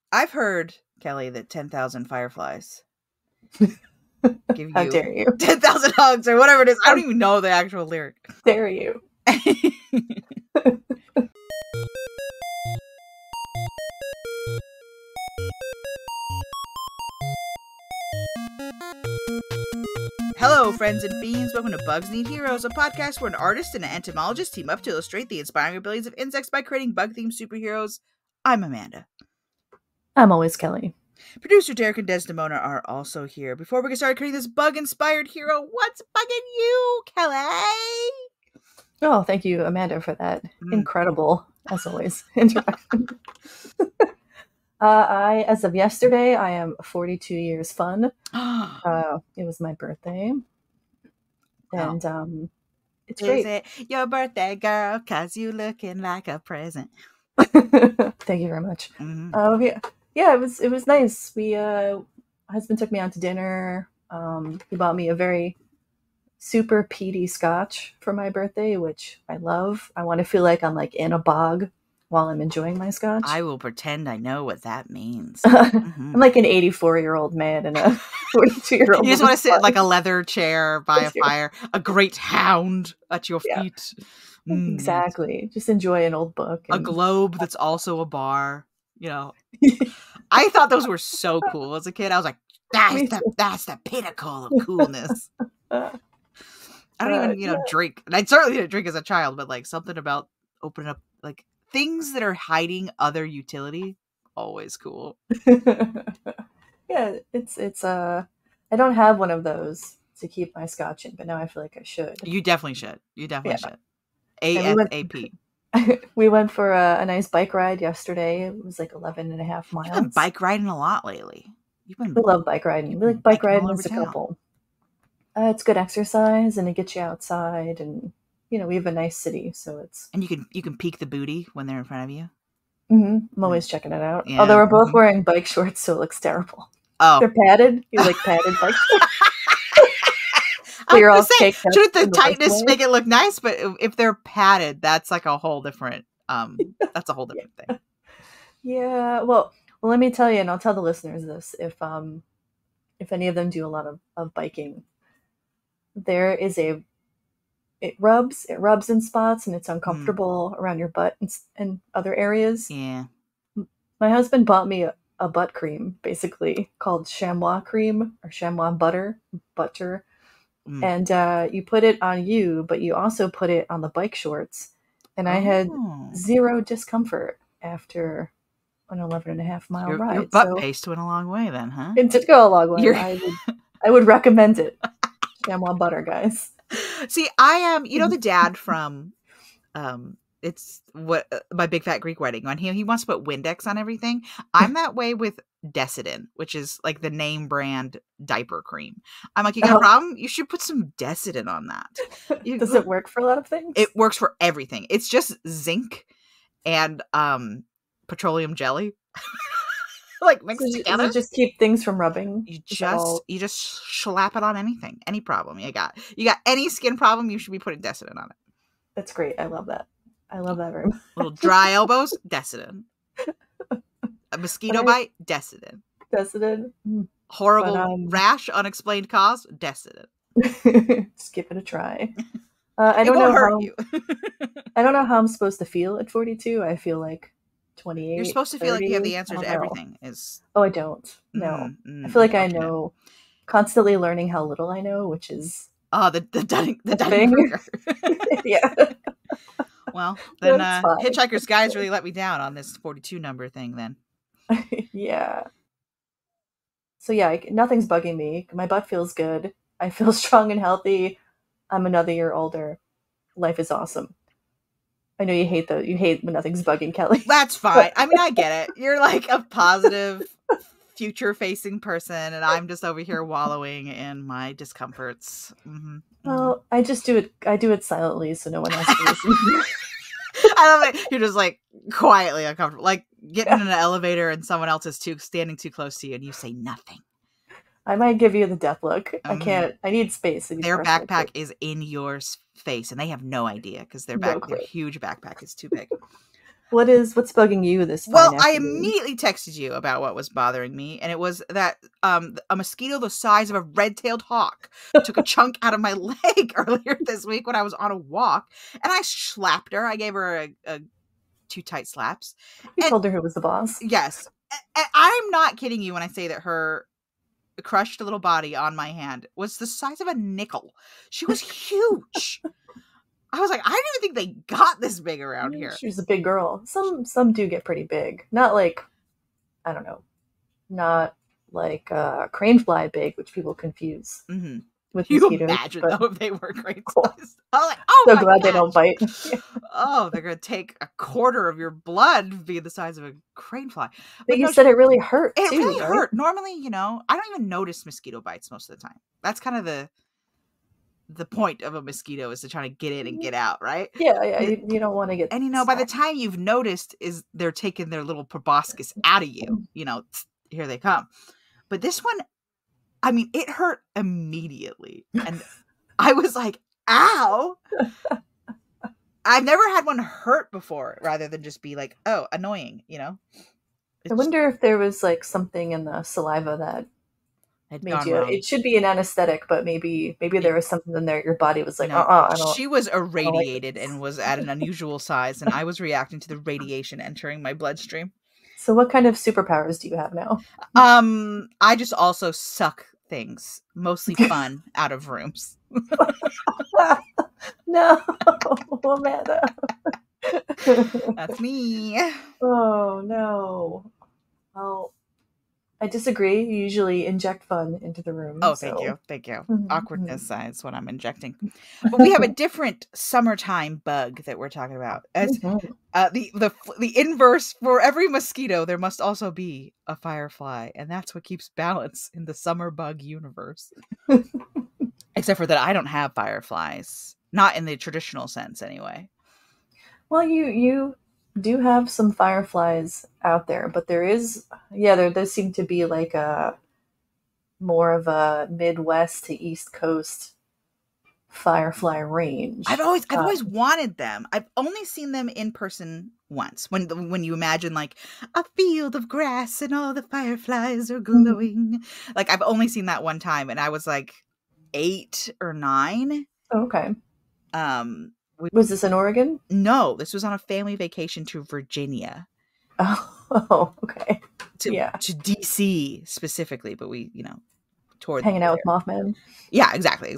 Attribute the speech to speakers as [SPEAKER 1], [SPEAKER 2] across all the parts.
[SPEAKER 1] I've heard, Kelly, that 10,000 fireflies give
[SPEAKER 2] How
[SPEAKER 1] you
[SPEAKER 2] dare you?
[SPEAKER 1] 10,000 hugs or whatever it is. I don't even know the actual lyric.
[SPEAKER 2] Dare you?
[SPEAKER 1] Hello, friends and fiends. Welcome to Bugs Need Heroes, a podcast where an artist and an entomologist team up to illustrate the inspiring abilities of insects by creating bug-themed superheroes. I'm Amanda.
[SPEAKER 2] I'm always Kelly.
[SPEAKER 1] Producer Derek and Desdemona are also here. Before we get started creating this bug-inspired hero, what's bugging you, Kelly?
[SPEAKER 2] Oh, thank you, Amanda, for that incredible, as always, introduction. As of yesterday, I am 42 years fun. It was my birthday. And it's great.
[SPEAKER 1] Is it your birthday, girl? 'Cause you looking like a present.
[SPEAKER 2] Thank you very much.
[SPEAKER 1] Mm-hmm.
[SPEAKER 2] Yeah, it was nice. My husband took me out to dinner. He bought me a very super peaty scotch for my birthday, which I love. I want to feel like I'm like in a bog while I'm enjoying my scotch.
[SPEAKER 1] I will pretend I know what that means.
[SPEAKER 2] I'm like an 84-year-old man and a 42-year-old.
[SPEAKER 1] You just want to sit in like a leather chair by a fire, a great hound at your feet.
[SPEAKER 2] Exactly. Just enjoy an old book.
[SPEAKER 1] A globe that's also a bar. You know, I thought those were so cool as a kid. I was like, that's the pinnacle of coolness. I don't even, drink. And I certainly didn't drink as a child, but like something about opening up like things that are hiding other utility, always cool.
[SPEAKER 2] Yeah, it's I don't have one of those to keep my scotch in, but now I feel like I should.
[SPEAKER 1] You definitely should. Should. ASAP.
[SPEAKER 2] We went for a nice bike ride yesterday. It was like 11.5 miles.
[SPEAKER 1] You've been bike riding a lot lately.
[SPEAKER 2] We love bike riding. We like bike riding as a couple. It's good exercise and it gets you outside, and we have a nice city, so it's.
[SPEAKER 1] And you can peek the booty when they're in front of you.
[SPEAKER 2] Mm-hmm. I'm always checking it out. Yeah. Although we're both wearing bike shorts, so it looks terrible.
[SPEAKER 1] Oh,
[SPEAKER 2] they're padded. You like padded bike shorts.
[SPEAKER 1] You're all shouldn't the tightness make it look nice? But if they're padded, that's like a whole different. That's a whole different thing.
[SPEAKER 2] Yeah. Well, let me tell you, and I'll tell the listeners this: if any of them do a lot of biking, there is it rubs in spots, and it's uncomfortable around your butt and other areas.
[SPEAKER 1] Yeah.
[SPEAKER 2] My husband bought me a butt cream, basically called chamois cream or chamois butter. And you put it on you, but you also put it on the bike shorts. And I had zero discomfort after an 11.5 mile ride.
[SPEAKER 1] Your butt paste went a long way then, huh?
[SPEAKER 2] It did go a long way. I would recommend it. Chamois butter, guys.
[SPEAKER 1] See, I am, the dad from, it's what my Big Fat Greek Wedding on here. He wants to put Windex on everything. I'm that way with Decidin, which is like the name brand diaper cream. I'm like, you got a problem? You should put some Decidin on that.
[SPEAKER 2] Does it work for a lot of things?
[SPEAKER 1] It works for everything. It's just zinc and petroleum jelly. Like mixed together.
[SPEAKER 2] Does it just keep things from rubbing?
[SPEAKER 1] You just slap it on anything, any problem you got. You got any skin problem, you should be putting Decidin on it.
[SPEAKER 2] That's great. I love that. I love that very much.
[SPEAKER 1] Little dry elbows, Decidin. A mosquito bite, Decidin.
[SPEAKER 2] Decidin.
[SPEAKER 1] Horrible rash, unexplained cause, Decidin.
[SPEAKER 2] Just give it a try. I don't know how you. I don't know how I'm supposed to feel at 42. I feel like 28.
[SPEAKER 1] You're supposed to feel like you have the answer to everything.
[SPEAKER 2] Oh, I don't. No. I feel like I know. Constantly learning how little I know, which is
[SPEAKER 1] the Dunning-Kruger.
[SPEAKER 2] Yeah.
[SPEAKER 1] Well, then Hitchhiker's Guides really let me down on this 42 number thing then.
[SPEAKER 2] Yeah. So yeah, nothing's bugging me. My butt feels good. I feel strong and healthy. I'm another year older. Life is awesome. I know you hate when nothing's bugging, Kelly.
[SPEAKER 1] That's fine. I mean, I get it. You're like a positive, future-facing person, and I'm just over here wallowing in my discomforts. Mm-hmm.
[SPEAKER 2] Well, I just do it. I do it silently, so no one has to listen.
[SPEAKER 1] I love it. You're just like quietly uncomfortable, like getting in an elevator and someone else is standing too close to you, and you say nothing.
[SPEAKER 2] I might give you the death look. I can't. I need space.
[SPEAKER 1] Their backpack is in your face, and they have no idea because their huge backpack is too big.
[SPEAKER 2] What's bugging you this fine
[SPEAKER 1] Well, I
[SPEAKER 2] afternoon?
[SPEAKER 1] immediately texted you about what was bothering me, and it was that a mosquito the size of a red-tailed hawk took a chunk out of my leg earlier this week when I was on a walk, and I slapped her. I gave her a 2 tight slaps.
[SPEAKER 2] You
[SPEAKER 1] And
[SPEAKER 2] told her who was the boss.
[SPEAKER 1] yes, I'm not kidding you when I say that her crushed little body on my hand was the size of a nickel. She was huge. I was like, I didn't even think they got this big around here.
[SPEAKER 2] She was a big girl. Some do get pretty big. Not like, I don't know, not like crane fly big, which people confuse with
[SPEAKER 1] You
[SPEAKER 2] mosquitoes.
[SPEAKER 1] imagine though if they were crane
[SPEAKER 2] Cool.
[SPEAKER 1] flies. I was like, oh
[SPEAKER 2] So
[SPEAKER 1] my
[SPEAKER 2] glad they
[SPEAKER 1] gosh.
[SPEAKER 2] don't bite.
[SPEAKER 1] Oh, they're gonna take a quarter of your blood being the size of a crane fly.
[SPEAKER 2] But you said it really hurt too.
[SPEAKER 1] It really
[SPEAKER 2] right?
[SPEAKER 1] hurt. Normally, I don't even notice mosquito bites most of the time. That's kind of the point of a mosquito is to try to get in and get out, right?
[SPEAKER 2] Yeah. You don't want to get.
[SPEAKER 1] And by the time you've noticed, is they're taking their little proboscis out of you. Here they come. But this one, I mean, it hurt immediately, and I was like, "Ow!" I've never had one hurt before, rather than just be like, "Oh, annoying,"
[SPEAKER 2] I wonder if there was like something in the saliva that made you.
[SPEAKER 1] Wrong.
[SPEAKER 2] It should be an anesthetic, but maybe there was something in there. Your body was like,
[SPEAKER 1] She was irradiated and was at an unusual size, and I was reacting to the radiation entering my bloodstream.
[SPEAKER 2] So, what kind of superpowers do you have now?
[SPEAKER 1] I just also suck things, mostly fun, out of rooms.
[SPEAKER 2] No, Amanda.
[SPEAKER 1] That's me.
[SPEAKER 2] Oh no. Well, I disagree. You usually inject fun into the room.
[SPEAKER 1] Oh, thank you.
[SPEAKER 2] Mm-hmm.
[SPEAKER 1] Awkwardness is what I'm injecting. But we have a different summertime bug that we're talking about. As the inverse, for every mosquito, there must also be a firefly, and that's what keeps balance in the summer bug universe. Except for that, I don't have fireflies, not in the traditional sense, anyway.
[SPEAKER 2] Well, you do have some fireflies out there, but there does seem to be like a more of a Midwest to East Coast firefly range.
[SPEAKER 1] I've always wanted them. I've only seen them in person once. When you imagine like a field of grass and all the fireflies are glowing. Like I've only seen that one time, and I was like 8 or 9.
[SPEAKER 2] Okay. Was this in Oregon?
[SPEAKER 1] No, this was on a family vacation to Virginia.
[SPEAKER 2] Oh, okay.
[SPEAKER 1] To DC specifically, but we, toured
[SPEAKER 2] hanging out with Mothman.
[SPEAKER 1] Yeah, exactly.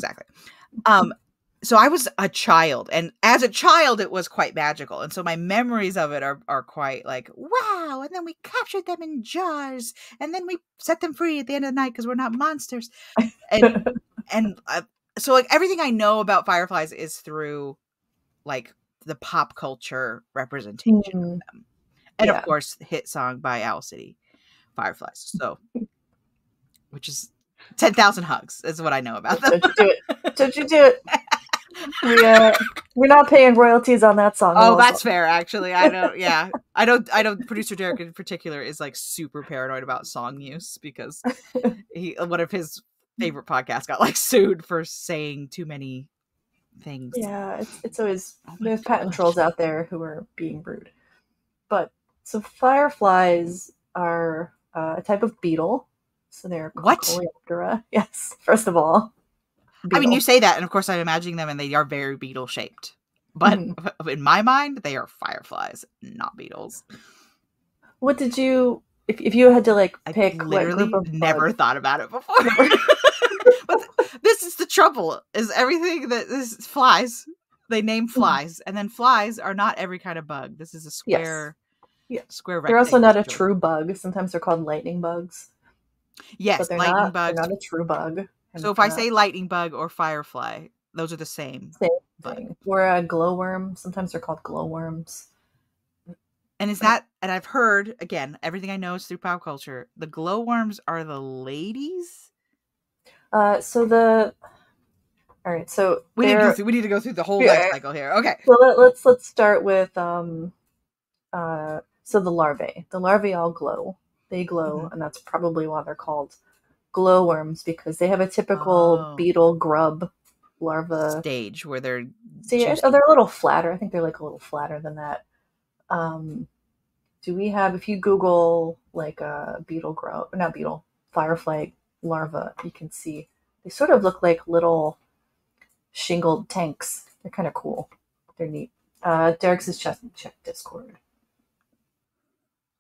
[SPEAKER 1] So I was a child, and as a child, it was quite magical, and so my memories of it are quite like wow. And then we captured them in jars, and then we set them free at the end of the night because we're not monsters. And so like everything I know about fireflies is through like the pop culture representation of them. And of course the hit song by Owl City, Fireflies. So which is 10,000 hugs is what I know about them.
[SPEAKER 2] Don't you do it. We're not paying royalties on that song.
[SPEAKER 1] Oh, that's fair actually. I know producer Derek in particular is like super paranoid about song use because one of his favorite podcasts got like sued for saying too many things.
[SPEAKER 2] Yeah, it's always there's patent trolls out there who are being rude. But so fireflies are a type of beetle. So they're Coleoptera. Yes, first of all.
[SPEAKER 1] Beetle. I mean, you say that, and of course I'm imagining them, and they are very beetle shaped. But in my mind, they are fireflies, not beetles.
[SPEAKER 2] What did you, if you had to like pick?
[SPEAKER 1] I literally never thought about it before. But this is the trouble: is everything that is flies. They name flies, and then flies are not every kind of bug. This is a square.
[SPEAKER 2] Yes.
[SPEAKER 1] Square.
[SPEAKER 2] They're also not a true bug. Sometimes they're called lightning bugs.
[SPEAKER 1] Yes, lightning bugs.
[SPEAKER 2] They're not a true bug.
[SPEAKER 1] So if I say lightning bug or firefly, those are the same.
[SPEAKER 2] Same thing. Or a glowworm. Sometimes they're called glowworms.
[SPEAKER 1] And is that? And I've heard again. Everything I know is through pop culture. The glowworms are the ladies.
[SPEAKER 2] All right. So
[SPEAKER 1] we need to go through the whole life cycle here. Okay.
[SPEAKER 2] Well, let's start with so the larvae. The larvae all glow. They glow, and that's probably why they're called glowworms, because they have a typical beetle grub larva
[SPEAKER 1] stage where they're
[SPEAKER 2] they're a little flatter. I think they're like a little flatter than that. Do we have, if you Google like a not beetle, firefly larva, you can see they sort of look like little shingled tanks. They're kind of cool. They're neat. Derek's is check Discord.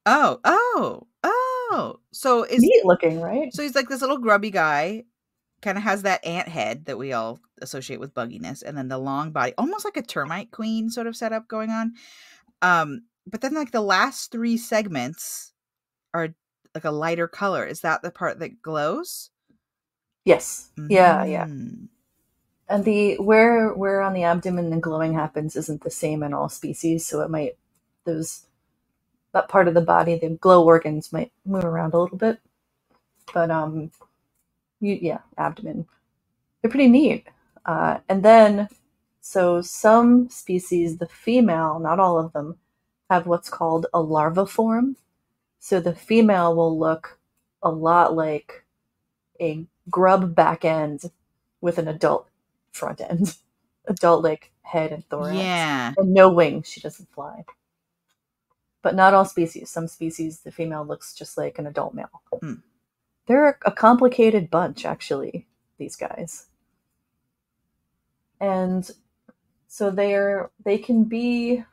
[SPEAKER 1] Oh. So is
[SPEAKER 2] neat looking, right?
[SPEAKER 1] So he's like this little grubby guy, kind of has that ant head that we all associate with bugginess, and then the long body, almost like a termite queen sort of setup going on. But then like the last 3 segments are like a lighter color. Is that the part that glows?
[SPEAKER 2] Yes. Yeah. And the where on the abdomen the glowing happens isn't the same in all species, so it might that part of the body, the glow organs might move around a little bit. But abdomen. They're pretty neat. And then so some species, the female, not all of them, have what's called a larva form. So the female will look a lot like a grub back end with an adult front end. Adult like head and thorax.
[SPEAKER 1] Yeah.
[SPEAKER 2] And no wings. She doesn't fly. But not all species. Some species, the female looks just like an adult male. They're a complicated bunch, actually, these guys. And so they can be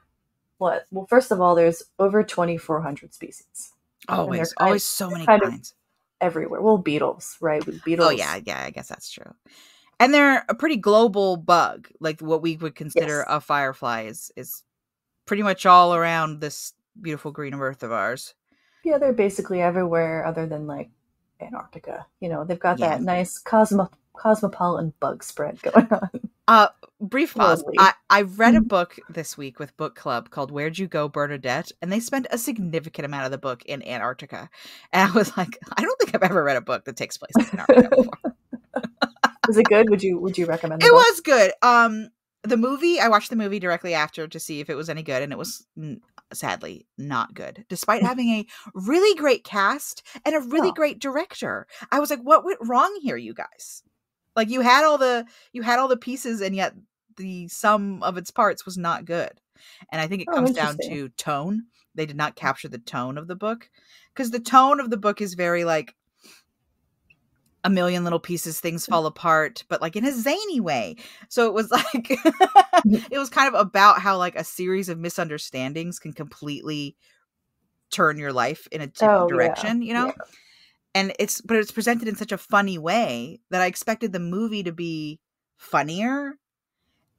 [SPEAKER 2] what? Well, first of all, there's over 2,400 species.
[SPEAKER 1] Always so many kinds.
[SPEAKER 2] Everywhere. Well, beetles, right? Beetles.
[SPEAKER 1] Oh, yeah, I guess that's true. And they're a pretty global bug. Like what we would consider a firefly is pretty much all around this beautiful green earth of ours.
[SPEAKER 2] Yeah, they're basically everywhere other than like Antarctica. You know, they've got that nice cosmopolitan bug spread going on.
[SPEAKER 1] Brief pause. I read a book this week with Book Club called Where'd You Go, Bernadette? And they spent a significant amount of the book in Antarctica. And I was like, I don't think I've ever read a book that takes place in Antarctica before.
[SPEAKER 2] Was it good? Would you recommend it?
[SPEAKER 1] It was good. The movie, I watched the movie directly after to see if it was any good, and it was sadly not good, despite having a really great cast and a really great director. I was like, what went wrong here, you guys? Like you had all the pieces, and yet the sum of its parts was not good. And I think it comes down to tone. They did not capture the tone of the book, because the tone of the book is very like a million little pieces, things fall apart, but like in a zany way. So it was like it was kind of about how like a series of misunderstandings can completely turn your life in a different direction, you know? Yeah. And it's presented in such a funny way that I expected the movie to be funnier,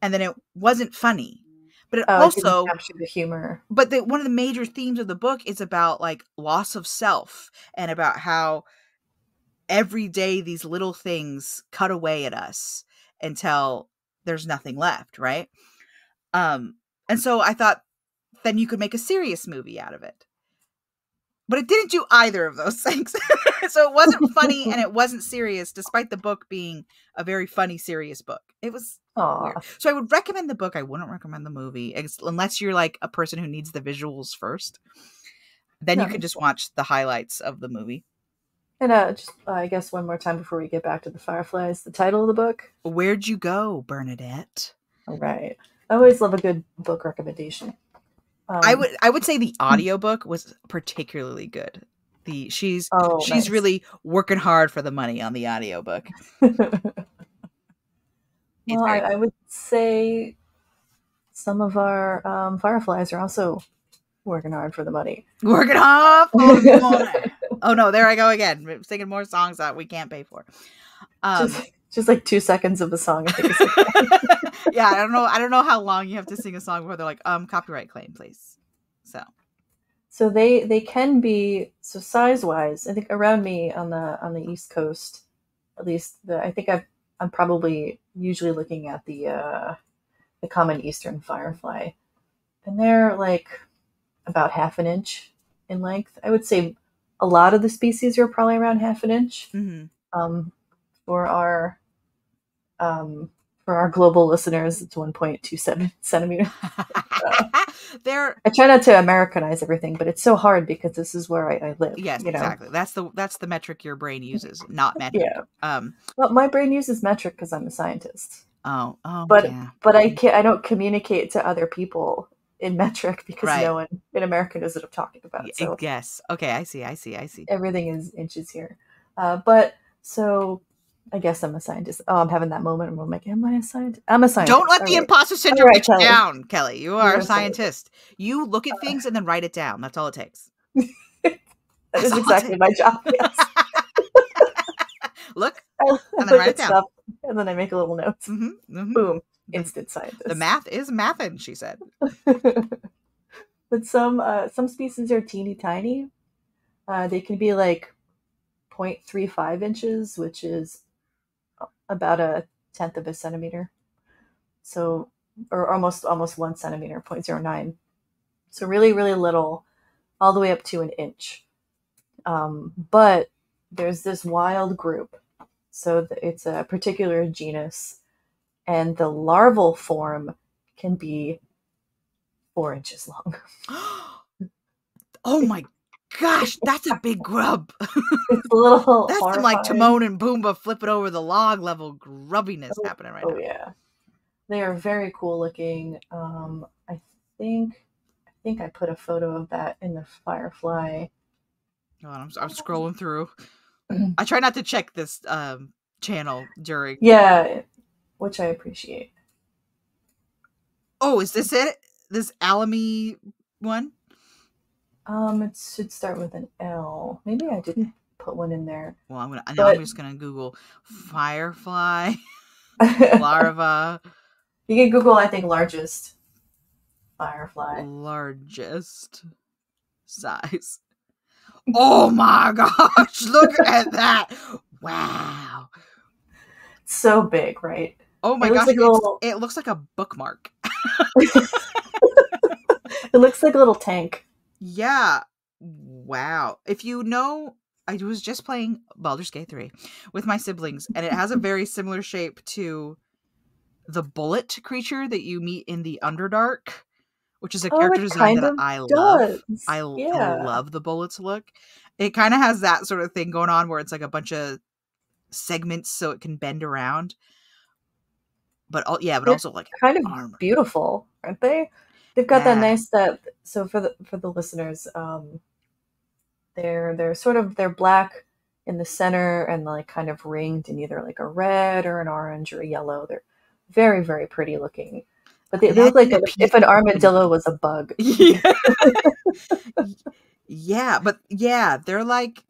[SPEAKER 1] and then it wasn't funny. But it also
[SPEAKER 2] didn't capture the humor.
[SPEAKER 1] But one of the major themes of the book is about like loss of self, and about how every day these little things cut away at us until there's nothing left, right? And so I thought then you could make a serious movie out of it. But it didn't do either of those things. So it wasn't funny and it wasn't serious, despite the book being a very funny, serious book. It was weird. So I would recommend the book. I wouldn't recommend the movie, unless you're like a person who needs the visuals first. Then you can just watch the highlights of the movie.
[SPEAKER 2] And I guess one more time before we get back to the fireflies, the title of the book.
[SPEAKER 1] Where'd You Go, Bernadette?
[SPEAKER 2] All right. I always love a good book recommendation.
[SPEAKER 1] I would say the audiobook was particularly good. She's nice. Really working hard for the money on the audiobook.
[SPEAKER 2] Well, I would say some of our fireflies are also working hard for the money.
[SPEAKER 1] Working hard for the money. Oh no, there I go again. I'm singing more songs that we can't pay for.
[SPEAKER 2] Just like 2 seconds of the song. I think
[SPEAKER 1] yeah, I don't know how long you have to sing a song before they're like, copyright claim, please. So
[SPEAKER 2] they can be, so size wise, I think around me on the East Coast, at least I'm probably usually looking at the common eastern firefly, and they're like about half an inch in length. I would say a lot of the species are probably around half an inch.
[SPEAKER 1] Mm-hmm.
[SPEAKER 2] For our global listeners, it's 1.27 centimeters.
[SPEAKER 1] I
[SPEAKER 2] try not to Americanize everything, but it's so hard because this is where I live.
[SPEAKER 1] Yes, exactly. That's the metric your brain uses, not metric.
[SPEAKER 2] Yeah. Well, my brain uses metric because I'm a scientist.
[SPEAKER 1] Oh,
[SPEAKER 2] but
[SPEAKER 1] yeah.
[SPEAKER 2] But I don't communicate to other people in metric because
[SPEAKER 1] Right.
[SPEAKER 2] no one in America knows what I'm talking about. So
[SPEAKER 1] Yes. Okay, I see.
[SPEAKER 2] everything is inches here. But so I guess I'm a scientist. Oh, I'm having that moment where I'm like, am I a scientist? I'm a scientist.
[SPEAKER 1] Don't let
[SPEAKER 2] All
[SPEAKER 1] the
[SPEAKER 2] right.
[SPEAKER 1] imposter
[SPEAKER 2] All
[SPEAKER 1] syndrome
[SPEAKER 2] right,
[SPEAKER 1] get you
[SPEAKER 2] Kelly.
[SPEAKER 1] down, Kelly. You are
[SPEAKER 2] You're
[SPEAKER 1] a
[SPEAKER 2] a scientist.
[SPEAKER 1] scientist. You look at things and then write it down. That's all it takes.
[SPEAKER 2] That
[SPEAKER 1] That's
[SPEAKER 2] is
[SPEAKER 1] all it
[SPEAKER 2] exactly
[SPEAKER 1] takes.
[SPEAKER 2] my job. Yes.
[SPEAKER 1] Look
[SPEAKER 2] I
[SPEAKER 1] and then
[SPEAKER 2] look
[SPEAKER 1] write it
[SPEAKER 2] at
[SPEAKER 1] down.
[SPEAKER 2] stuff and then I make a little notes. Boom. Instant
[SPEAKER 1] The
[SPEAKER 2] scientist.
[SPEAKER 1] math is mathin', she said.
[SPEAKER 2] But some species are teeny tiny. They can be like 0.35 inches, which is about a tenth of a centimeter. So, or almost 1 centimeter, 0.09. So really, really little, all the way up to an inch. But there's this wild group. So it's a particular genus, and the larval form can be 4 inches long.
[SPEAKER 1] Oh my gosh, that's a big grub.
[SPEAKER 2] It's a little
[SPEAKER 1] That's some like
[SPEAKER 2] horrifying.
[SPEAKER 1] Timon and Pumbaa flipping over the log level grubbiness happening right now.
[SPEAKER 2] Oh yeah, they are very cool looking. I think I put a photo of that in the Firefly.
[SPEAKER 1] Oh, I'm scrolling through. I try not to check this channel during.
[SPEAKER 2] Yeah, which I appreciate.
[SPEAKER 1] Oh, is this it? This Alamy one?
[SPEAKER 2] It should start with an L. Maybe I didn't put one in there.
[SPEAKER 1] Well, I'm just gonna Google Firefly larva.
[SPEAKER 2] You can Google, I think, largest firefly.
[SPEAKER 1] Largest size. Oh my gosh, look at that. Wow.
[SPEAKER 2] So big, right?
[SPEAKER 1] Oh my gosh, it looks like a bookmark.
[SPEAKER 2] It looks like a little tank.
[SPEAKER 1] Yeah. Wow. If you know, I was just playing Baldur's Gate 3 with my siblings, and it has a very similar shape to the bullet creature that you meet in the Underdark, which is a character design that I love. I love the bullets look. It kind of has that sort of thing going on where it's like a bunch of segments so it can bend around. But also like
[SPEAKER 2] kind of
[SPEAKER 1] armor.
[SPEAKER 2] Beautiful, aren't they? They've got that nice so for the listeners, they're black in the center and like kind of ringed in either like a red or an orange or a yellow. They're very, very pretty looking. But they look like if an armadillo was a bug.
[SPEAKER 1] Yeah. Yeah, they're like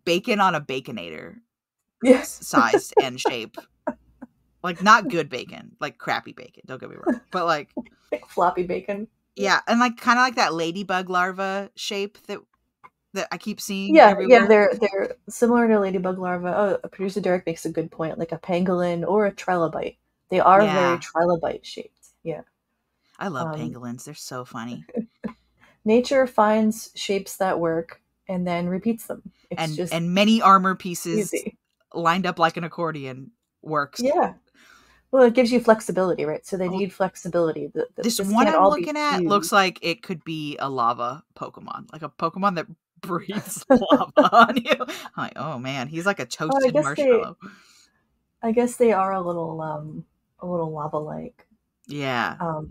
[SPEAKER 1] bacon on a baconator.
[SPEAKER 2] Yes.
[SPEAKER 1] Size and shape. Like not good bacon, like crappy bacon, don't get me wrong. But like
[SPEAKER 2] floppy bacon.
[SPEAKER 1] Yeah, and like kind of like that ladybug larva shape that I keep seeing everywhere.
[SPEAKER 2] Yeah, they're similar to ladybug larva. Oh, producer Derek makes a good point, like a pangolin or a trilobite. They are very trilobite shaped. Yeah.
[SPEAKER 1] I love pangolins. They're so funny.
[SPEAKER 2] Nature finds shapes that work and then repeats them.
[SPEAKER 1] And many armor pieces lined up like an accordion works.
[SPEAKER 2] Yeah. Well, it gives you flexibility, right? So they need flexibility.
[SPEAKER 1] This one I'm looking at looks like it could be a lava Pokemon, like a Pokemon that breathes lava on you. I'm like, oh man, he's like a toasted marshmallow.
[SPEAKER 2] I guess they are a little lava-like.
[SPEAKER 1] Yeah.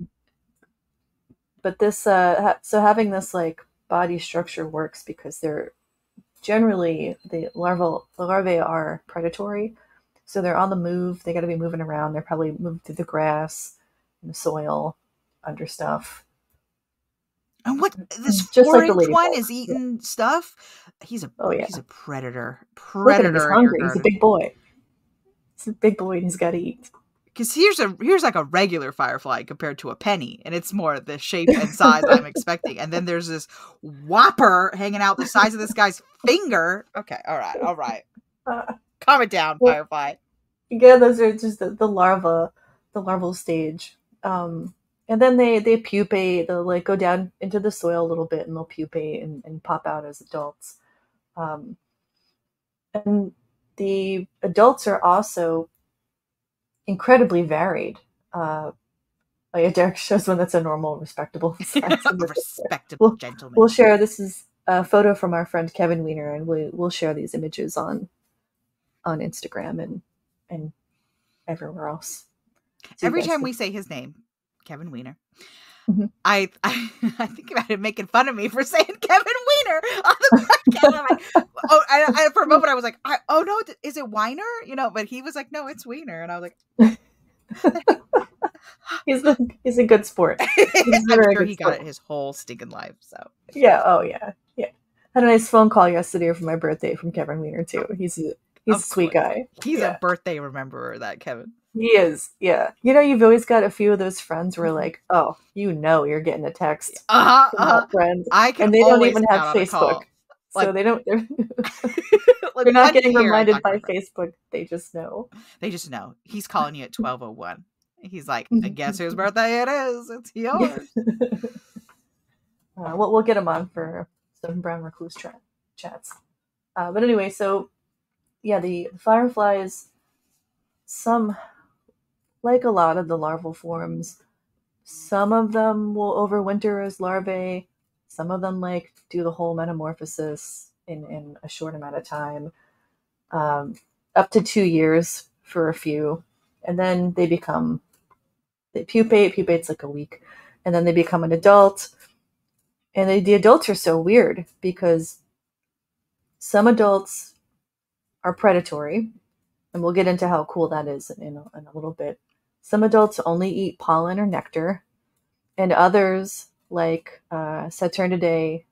[SPEAKER 2] But this, so having this like body structure works because they're generally the larvae are predatory. So they're on the move. They got to be moving around. They're probably moving through the grass, and the soil, under stuff.
[SPEAKER 1] And what this 4-inch one is eating stuff? He's a predator.
[SPEAKER 2] Look at him, he's hungry. He's a big boy. He's a big boy, and he's got to eat.
[SPEAKER 1] Because here's like a regular firefly compared to a penny, and it's more the shape and size I'm expecting. And then there's this whopper hanging out the size of this guy's finger. Okay, all right. Calm it down, firefly.
[SPEAKER 2] Yeah, those are just the larval stage. And then they pupate. They'll like go down into the soil a little bit, and they'll pupate and pop out as adults. And the adults are also incredibly varied. Derek shows one that's a normal, respectable size.
[SPEAKER 1] Respectable gentleman.
[SPEAKER 2] We'll share. This is a photo from our friend Kevin Weiner, and we'll share these images on Instagram and everywhere else.
[SPEAKER 1] Every time we say his name, Kevin Weiner, I think about him making fun of me for saying Kevin Weiner on the podcast. I'm like, oh, I for a moment I was like, oh no, is it Weiner? You know, but he was like, no, it's Weiner, and I was like,
[SPEAKER 2] he's a good sport.
[SPEAKER 1] I'm sure he got it his whole stinking life. So
[SPEAKER 2] yeah, oh yeah. Had a nice phone call yesterday for my birthday from Kevin Weiner too. He's a sweet guy.
[SPEAKER 1] He's a birthday rememberer, that Kevin.
[SPEAKER 2] He is, yeah. You know, you've always got a few of those friends where like, oh, you know, you're getting a text from that friend, and they don't even have Facebook, so they don't. They're not getting reminded by Facebook. They just know.
[SPEAKER 1] He's calling you at 12:01. He's like, I guess whose birthday it is. It's yours.
[SPEAKER 2] We'll get him on for some Brown Recluse chats. But anyway, so yeah, the fireflies, some, like a lot of the larval forms, some of them will overwinter as larvae. Some of them like do the whole metamorphosis in a short amount of time, up to 2 years for a few, and then they pupate. Pupate's like a week, and then they become an adult. And the adults are so weird because some adults are predatory, and we'll get into how cool that is in a little bit. Some adults only eat pollen or nectar, and others, like Saturniidae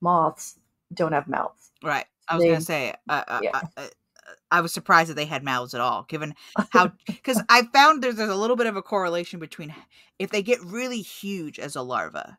[SPEAKER 2] moths, don't have mouths.
[SPEAKER 1] Right. I was going to say, I was surprised that they had mouths at all, given how, because I found there's a little bit of a correlation between if they get really huge as a larva,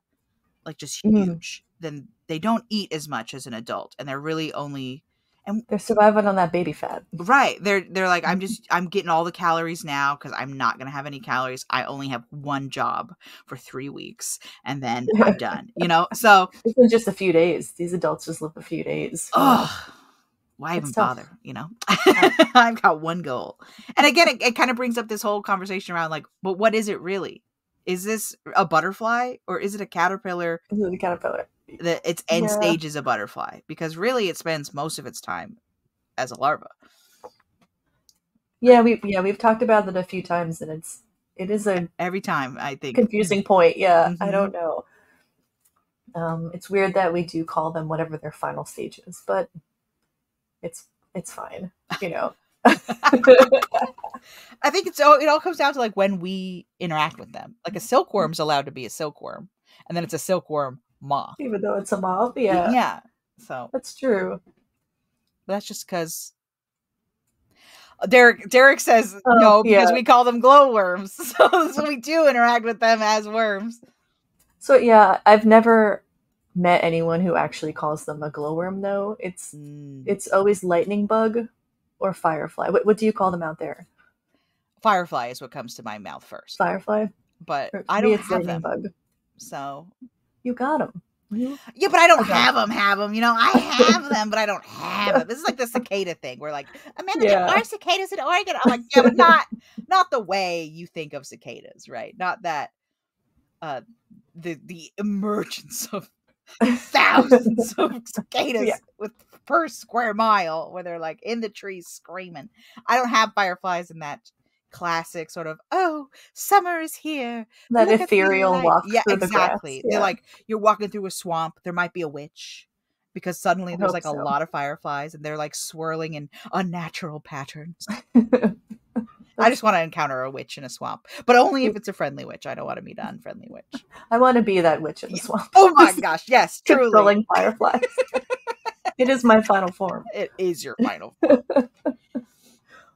[SPEAKER 1] like just huge, then they don't eat as much as an adult, and they're really only, and
[SPEAKER 2] they're surviving on that baby fat.
[SPEAKER 1] Right. They're like, I'm getting all the calories now because I'm not going to have any calories. I only have one job for 3 weeks, and then I'm done, you know? So
[SPEAKER 2] it's been just a few days. These adults just live a few days.
[SPEAKER 1] Why even bother, you know? I've got one goal. And again, it kind of brings up this whole conversation around like, but what is it really? Is this a butterfly or is it a caterpillar?
[SPEAKER 2] Is it a caterpillar?
[SPEAKER 1] Its end stage is a butterfly, because really it spends most of its time as a larva.
[SPEAKER 2] Yeah, we've talked about that a few times, and it is
[SPEAKER 1] every time, I think,
[SPEAKER 2] confusing point. Yeah, I don't know. It's weird that we do call them whatever their final stage is, but it's fine, you know.
[SPEAKER 1] I think it all comes down to like when we interact with them. Like a silkworm's allowed to be a silkworm, and then it's a silkworm moth,
[SPEAKER 2] even though it's a moth. Yeah,
[SPEAKER 1] so
[SPEAKER 2] that's true.
[SPEAKER 1] But that's just because Derek says no, because we call them glowworms, so we do interact with them as worms.
[SPEAKER 2] So yeah, I've never met anyone who actually calls them a glowworm, though. It's always lightning bug or firefly. What do you call them out there?
[SPEAKER 1] Firefly is what comes to my mouth first.
[SPEAKER 2] Firefly?
[SPEAKER 1] But I don't have them. Bug. So
[SPEAKER 2] you got them.
[SPEAKER 1] Yeah, but I don't have them. You know, I have them, but I don't have them. This is like the cicada thing. We're like, Amanda, there are cicadas in Oregon. I'm like, yeah, but not the way you think of cicadas, right? Not that the emergence of thousands of cicadas per square mile, where they're like in the trees screaming. I don't have fireflies in that classic sort of, oh, summer is here,
[SPEAKER 2] that ethereal walk through the grass.
[SPEAKER 1] They're like, you're walking through a swamp, there might be a witch, because suddenly there's like a lot of fireflies, and they're like swirling in unnatural patterns. I just want to encounter a witch in a swamp, but only if it's a friendly witch. I don't want to meet an unfriendly witch.
[SPEAKER 2] I want to be that witch in the swamp.
[SPEAKER 1] Oh my gosh, yes, truly.
[SPEAKER 2] Controlling fireflies. It is my final form.
[SPEAKER 1] It is your final form.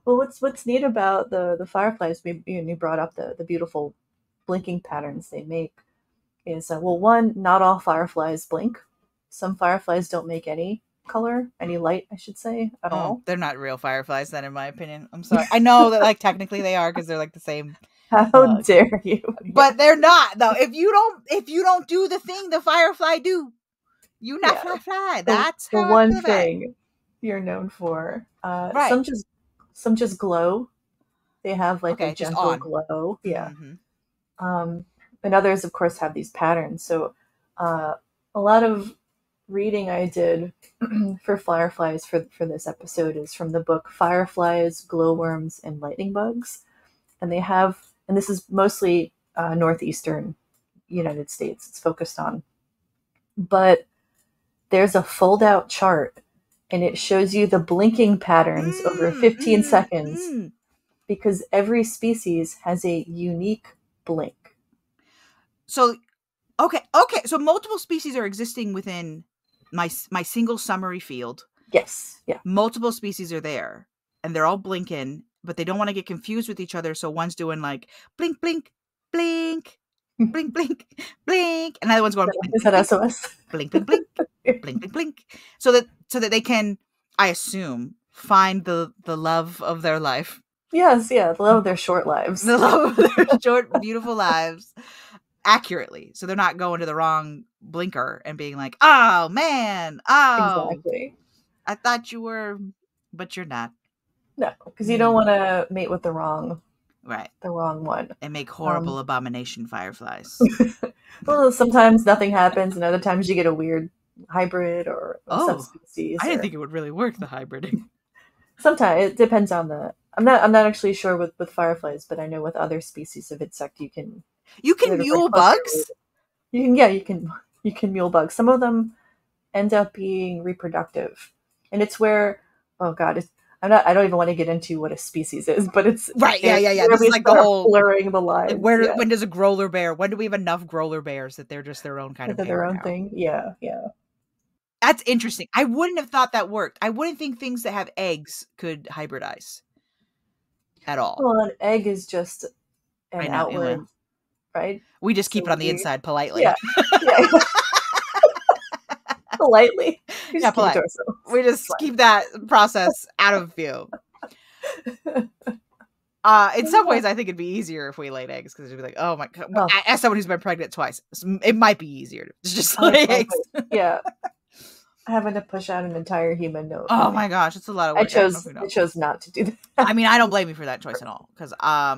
[SPEAKER 2] Well, what's neat about the fireflies, you brought up the beautiful blinking patterns they make, is, one, not all fireflies blink. Some fireflies don't make any color, any light, I should say, at all.
[SPEAKER 1] They're not real fireflies then, in my opinion. I'm sorry. I know that like technically they are, because they're like the same.
[SPEAKER 2] How dare you?
[SPEAKER 1] But they're not, though. If you don't do the thing the firefly do, you not fly. That's
[SPEAKER 2] the one thing you're known for. Right. Some just glow. They have like a gentle glow. Yeah. Mm-hmm. And others, of course, have these patterns. So a lot of reading I did for fireflies for this episode is from the book Fireflies, Glowworms, and Lightning Bugs. And they have, and this is mostly northeastern United States it's focused on. But there's a fold-out chart, and it shows you the blinking patterns over 15 seconds because every species has a unique blink.
[SPEAKER 1] So, okay. So multiple species are existing within my single summary field.
[SPEAKER 2] Yes. Yeah.
[SPEAKER 1] Multiple species are there, and they're all blinking, but they don't want to get confused with each other. So one's doing like blink, blink, blink, blink, blink, blink, and another one's going.
[SPEAKER 2] Is that SOS?
[SPEAKER 1] Blink, blink, blink, blink, blink, blink, so that they can, I assume, find the love of their life.
[SPEAKER 2] Yes, yeah, the love of their short lives.
[SPEAKER 1] The love of their short, beautiful lives, accurately, so they're not going to the wrong blinker and being like, "Oh man, oh,
[SPEAKER 2] exactly.
[SPEAKER 1] I thought you were, but you're not."
[SPEAKER 2] No, because you don't want to mate with the wrong one
[SPEAKER 1] and make horrible abomination fireflies.
[SPEAKER 2] Well, sometimes nothing happens, and other times you get a weird hybrid or subspecies.
[SPEAKER 1] I didn't think it would really work, the hybriding.
[SPEAKER 2] Sometimes it depends on the. I'm not actually sure with fireflies, but I know with other species of insect you can
[SPEAKER 1] mule bugs.
[SPEAKER 2] You can mule bugs. Some of them end up being reproductive, and it's where I don't even want to get into what a species is, but it's
[SPEAKER 1] right. Yeah. This is like the whole
[SPEAKER 2] blurring the lines.
[SPEAKER 1] When does a growler bear? When do we have enough growler bears that they're just their own kind of bear
[SPEAKER 2] their own
[SPEAKER 1] now?
[SPEAKER 2] thing? Yeah.
[SPEAKER 1] That's interesting. I wouldn't have thought that worked. I wouldn't think things that have eggs could hybridize at all.
[SPEAKER 2] Well, an egg is just an outward, right?
[SPEAKER 1] We just keep it on the inside politely.
[SPEAKER 2] Yeah. Politely. We
[SPEAKER 1] just keep that process out of view. In some ways, I think it'd be easier if we laid eggs, because it'd be like, oh my god. Well, as someone who's been pregnant twice, it might be easier to just lay eggs.
[SPEAKER 2] Yeah. Having to push out an entire human note.
[SPEAKER 1] Oh my gosh, it's a lot of work.
[SPEAKER 2] I chose not to do that.
[SPEAKER 1] I mean, I don't blame you for that choice at all, because I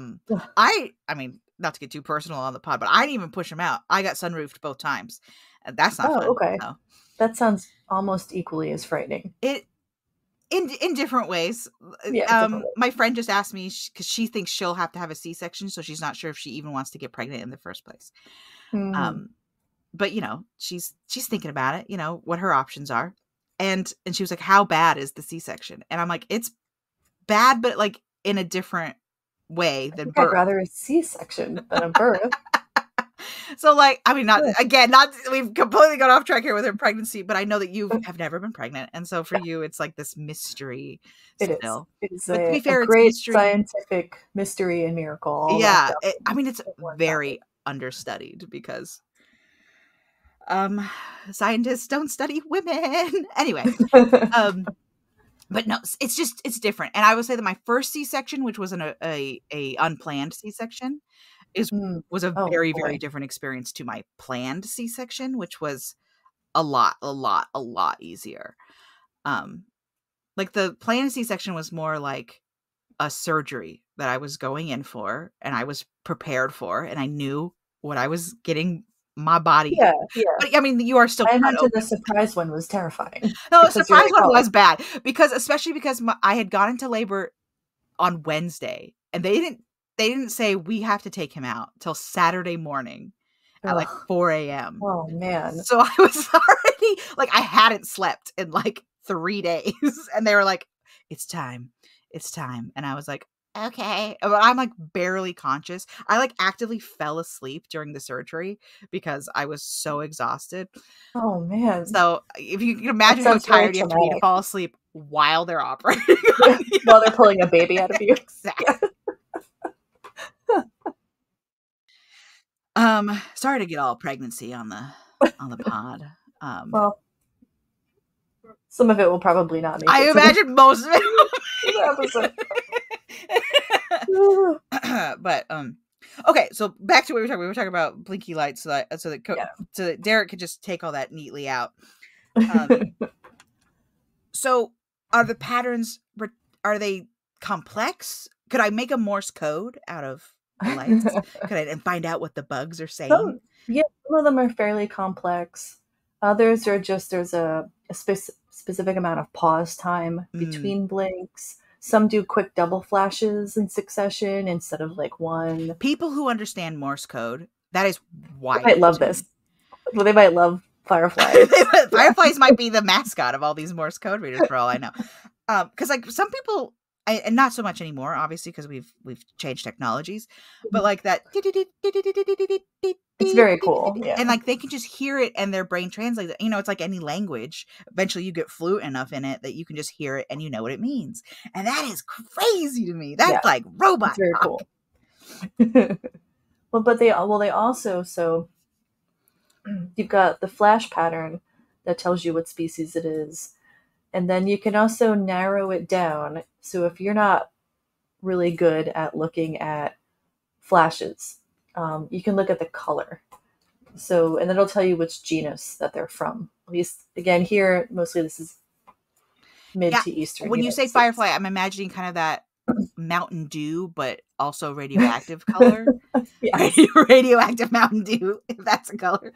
[SPEAKER 1] mean, not to get too personal on the pod, but I didn't even push them out. I got sunroofed both times, and that's not fun.
[SPEAKER 2] Okay.
[SPEAKER 1] So.
[SPEAKER 2] That sounds almost equally as frightening.
[SPEAKER 1] In different ways.
[SPEAKER 2] Yeah,
[SPEAKER 1] my friend just asked me, because she thinks she'll have to have a C-section, so she's not sure if she even wants to get pregnant in the first place. But she's thinking about it, what her options are, and she was like, how bad is the C-section? And I'm like, it's bad, but like in a different way than birth.
[SPEAKER 2] I'd rather a C-section than a birth.
[SPEAKER 1] So, like, I mean, we've completely gone off track here with her pregnancy, but I know that you have never been pregnant, and so for you, it's like this mystery. Still,
[SPEAKER 2] it is a great scientific mystery and miracle.
[SPEAKER 1] Yeah, it's very understudied, because scientists don't study women anyway. But no, it's different. And I would say that my first C-section, which was a unplanned C-section, was a very, very different experience to my planned C-section, which was a lot easier. Like the planned C-section was more like a surgery that I was going in for, and I was prepared for, and I knew what I was getting my body.
[SPEAKER 2] Yeah.
[SPEAKER 1] But I mean, you are still.
[SPEAKER 2] I imagine the surprise one was terrifying.
[SPEAKER 1] No, the surprise one was bad, especially because I had gone into labor on Wednesday, and they didn't say we have to take him out till Saturday morning at like 4 a.m.
[SPEAKER 2] Oh man!
[SPEAKER 1] So I was already like, I hadn't slept in like 3 days, and they were like, "It's time," and I was like, "Okay," but I'm like barely conscious. I like actively fell asleep during the surgery because I was so exhausted.
[SPEAKER 2] Oh man!
[SPEAKER 1] So if you can imagine how tired you have to be to fall asleep while they're operating,
[SPEAKER 2] while they're pulling a baby out of you.
[SPEAKER 1] Exactly. Sorry to get all pregnancy on the pod.
[SPEAKER 2] Well, some of it will probably not make
[SPEAKER 1] I imagine most of
[SPEAKER 2] it.
[SPEAKER 1] But okay, so back to what we were talking about blinky lights, so that Derek could just take all that neatly out. So are the patterns, are they complex? Could I make a Morse code out of lights? Could I find out what the bugs are saying?
[SPEAKER 2] Some of them are fairly complex. Others are just, there's a specific amount of pause time between blinks. Some do quick double flashes in succession instead of like one.
[SPEAKER 1] People who understand Morse code, That is
[SPEAKER 2] They
[SPEAKER 1] wild.
[SPEAKER 2] might love this. Well, they might love fireflies.
[SPEAKER 1] Fireflies might be the mascot of all these Morse code readers, for all I know. Because like some people, and not so much anymore, obviously, because we've changed technologies. But like that,
[SPEAKER 2] It's very cool. Yeah.
[SPEAKER 1] and like they can just hear it, and their brain translates it. You know, it's like any language. Eventually, you get fluent enough in it that you can just hear it and you know what it means. And that is crazy to me. That's like robot.
[SPEAKER 2] It's very cool. Well, but they also, so you've got the flash pattern that tells you what species it is. And then you can also narrow it down. So if you're not really good at looking at flashes, you can look at the color. So, and it'll tell you which genus that they're from. At least, again, here, mostly this is mid to eastern.
[SPEAKER 1] When you say firefly, I'm imagining kind of that Mountain Dew, but also radioactive color. Radioactive Mountain Dew, if that's a color.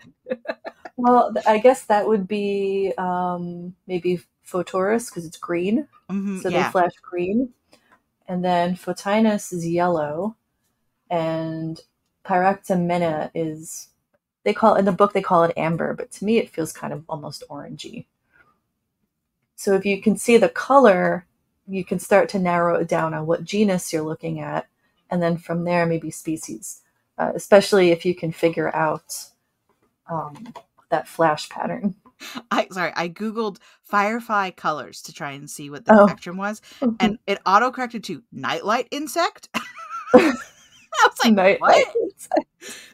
[SPEAKER 2] Well, I guess that would be maybe Photorus, because it's green. So they flash green. And then Photinus is yellow. And Pyractomena is, in the book they call it amber, but to me it feels kind of almost orangey. So if you can see the color, you can start to narrow it down on what genus you're looking at. And then from there, maybe species, especially if you can figure out that flash pattern.
[SPEAKER 1] I Googled firefly colors to try and see what the spectrum was, and it auto-corrected to nightlight insect. I was like,
[SPEAKER 2] nightlight
[SPEAKER 1] what?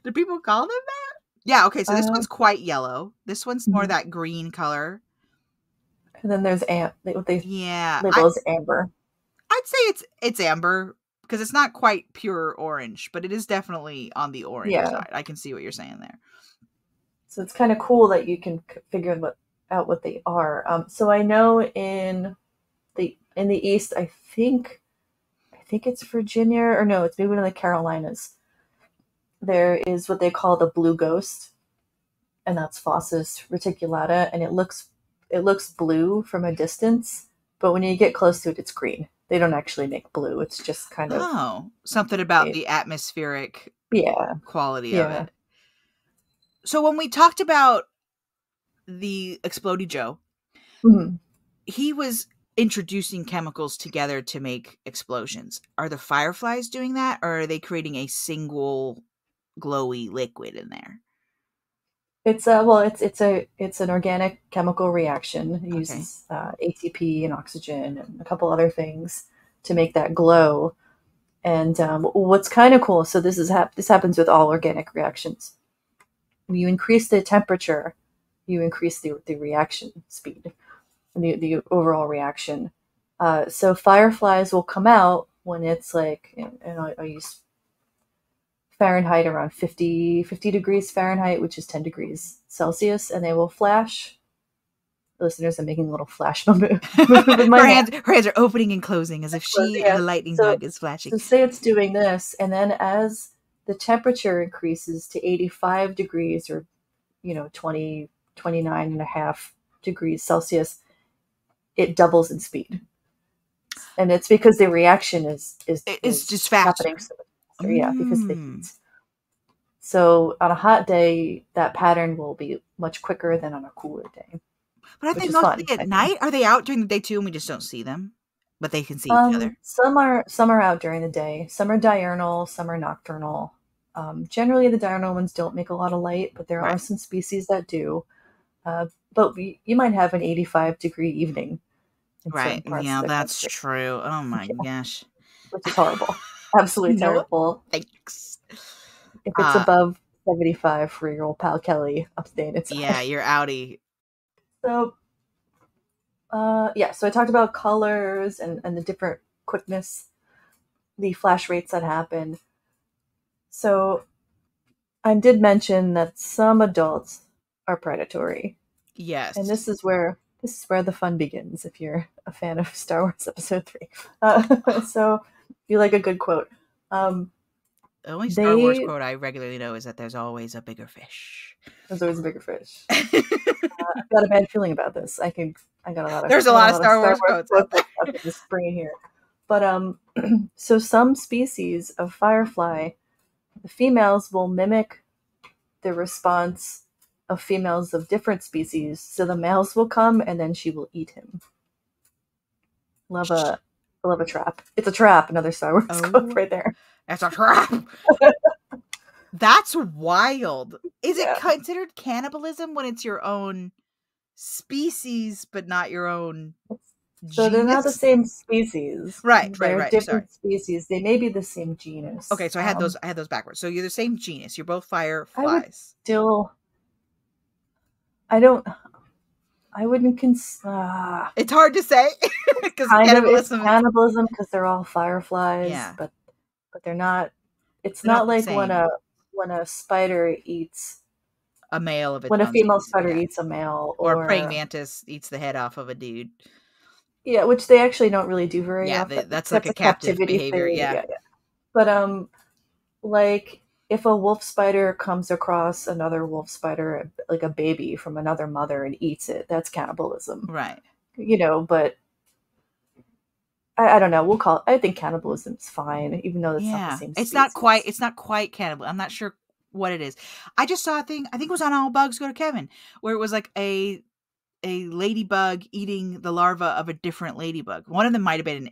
[SPEAKER 1] Do people call them that? Yeah, okay, so this one's quite yellow. This one's more that green color.
[SPEAKER 2] And then there's what they label as amber.
[SPEAKER 1] I'd say it's amber, because it's not quite pure orange, but it is definitely on the orange side. I can see what you're saying there.
[SPEAKER 2] So it's kind of cool that you can figure out what they are. So I know in the East, I think it's Virginia, or no, it's maybe in the Carolinas. There is what they call the blue ghost, and that's Phosphus reticulata, and it looks blue from a distance, but when you get close to it, it's green. They don't actually make blue. It's just kind of
[SPEAKER 1] something about the atmospheric quality of it. So when we talked about the Explodey Joe, he was introducing chemicals together to make explosions. Are the fireflies doing that, or are they creating a single glowy liquid in there?
[SPEAKER 2] It's it's an organic chemical reaction. It uses ATP and oxygen and a couple other things to make that glow. And what's kind of cool, so this happens with all organic reactions. When you increase the temperature, you increase the reaction speed, the overall reaction. So fireflies will come out when it's like, I use Fahrenheit, around 50 degrees Fahrenheit, which is 10 degrees Celsius, and they will flash. Listeners, I'm making a little flash movement with my hand.
[SPEAKER 1] Her hands are opening and closing as if the lightning bug is flashing.
[SPEAKER 2] So say it's doing this, and then as the temperature increases to 85 degrees or 29.5 degrees Celsius, it doubles in speed. And it's because the reaction is
[SPEAKER 1] just faster.
[SPEAKER 2] Happening because of the heat. So on a hot day, that pattern will be much quicker than on a cooler day.
[SPEAKER 1] But are they mostly at night? Are they out during the day too and we just don't see them? But they can see each other?
[SPEAKER 2] Some are out during the day. Some are diurnal, some are nocturnal. Generally, the diurnal ones don't make a lot of light, but there are some species that do. But you might have an 85-degree evening.
[SPEAKER 1] Right. Yeah, that's true. Oh my gosh.
[SPEAKER 2] Which is horrible. Absolutely terrible.
[SPEAKER 1] Thanks.
[SPEAKER 2] If it's above 75 for your old pal Kelly, I'm staying inside.
[SPEAKER 1] Yeah, you're outie.
[SPEAKER 2] So, so I talked about colors and the different quickness, the flash rates that happen. So I did mention that some adults are predatory.
[SPEAKER 1] Yes.
[SPEAKER 2] And this is where the fun begins if you're a fan of Star Wars Episode 3. So you like a good quote.
[SPEAKER 1] The only Star Wars quote I regularly know is that there's always a bigger fish.
[SPEAKER 2] There's always a bigger fish. I've got a bad feeling about this. I got a lot of.
[SPEAKER 1] There's a lot of Star Wars quotes out there.
[SPEAKER 2] Just bring it here. But so some species of firefly, the females will mimic the response of females of different species. So the males will come and then she will eat him. Love a trap. It's a trap. Another Star Wars quote right there.
[SPEAKER 1] That's a trap. That's wild. Is it considered cannibalism when it's your own species but not your own
[SPEAKER 2] So
[SPEAKER 1] genus?
[SPEAKER 2] they're not the same species.
[SPEAKER 1] Right.
[SPEAKER 2] They're different species. They may be the same genus.
[SPEAKER 1] Okay, so I had those backwards. So you're the same genus. You're both fireflies.
[SPEAKER 2] I wouldn't consider.
[SPEAKER 1] It's hard to say because
[SPEAKER 2] cannibalism because they're all fireflies. Yeah. But they're not. It's not like when a spider eats
[SPEAKER 1] a male of its
[SPEAKER 2] when a female spider eats a male,
[SPEAKER 1] or a praying mantis eats the head off of a dude.
[SPEAKER 2] Yeah, which they actually don't really do very often.
[SPEAKER 1] That's like a captive behavior. Yeah.
[SPEAKER 2] But like if a wolf spider comes across another wolf spider, like a baby from another mother, and eats it, that's cannibalism.
[SPEAKER 1] Right.
[SPEAKER 2] But I don't know. I think cannibalism is fine, even though it's not the same species.
[SPEAKER 1] It's not quite cannibal. I'm not sure what it is. I just saw a thing, I think it was on All Bugs Go to Kevin, where it was like a ladybug eating the larva of a different ladybug. One of them might have been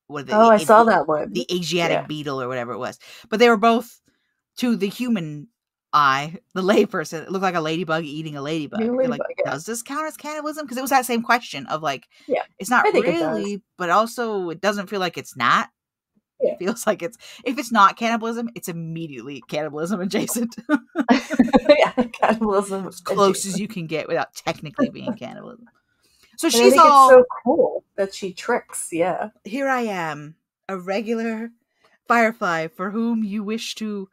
[SPEAKER 2] I saw that one.
[SPEAKER 1] The Asiatic beetle or whatever it was. But they were both, to the human eye, the layperson, it looked like a ladybug eating a ladybug. Does this count as cannibalism? Because it was that same question of like, it's not really, but also it doesn't feel like it's not. Yeah. It feels like if it's not cannibalism, it's immediately cannibalism adjacent.
[SPEAKER 2] Cannibalism
[SPEAKER 1] as close as you can get without technically being cannibalism. So
[SPEAKER 2] she's it's so cool that she tricks. Yeah.
[SPEAKER 1] Here I am, a regular firefly for whom you wish to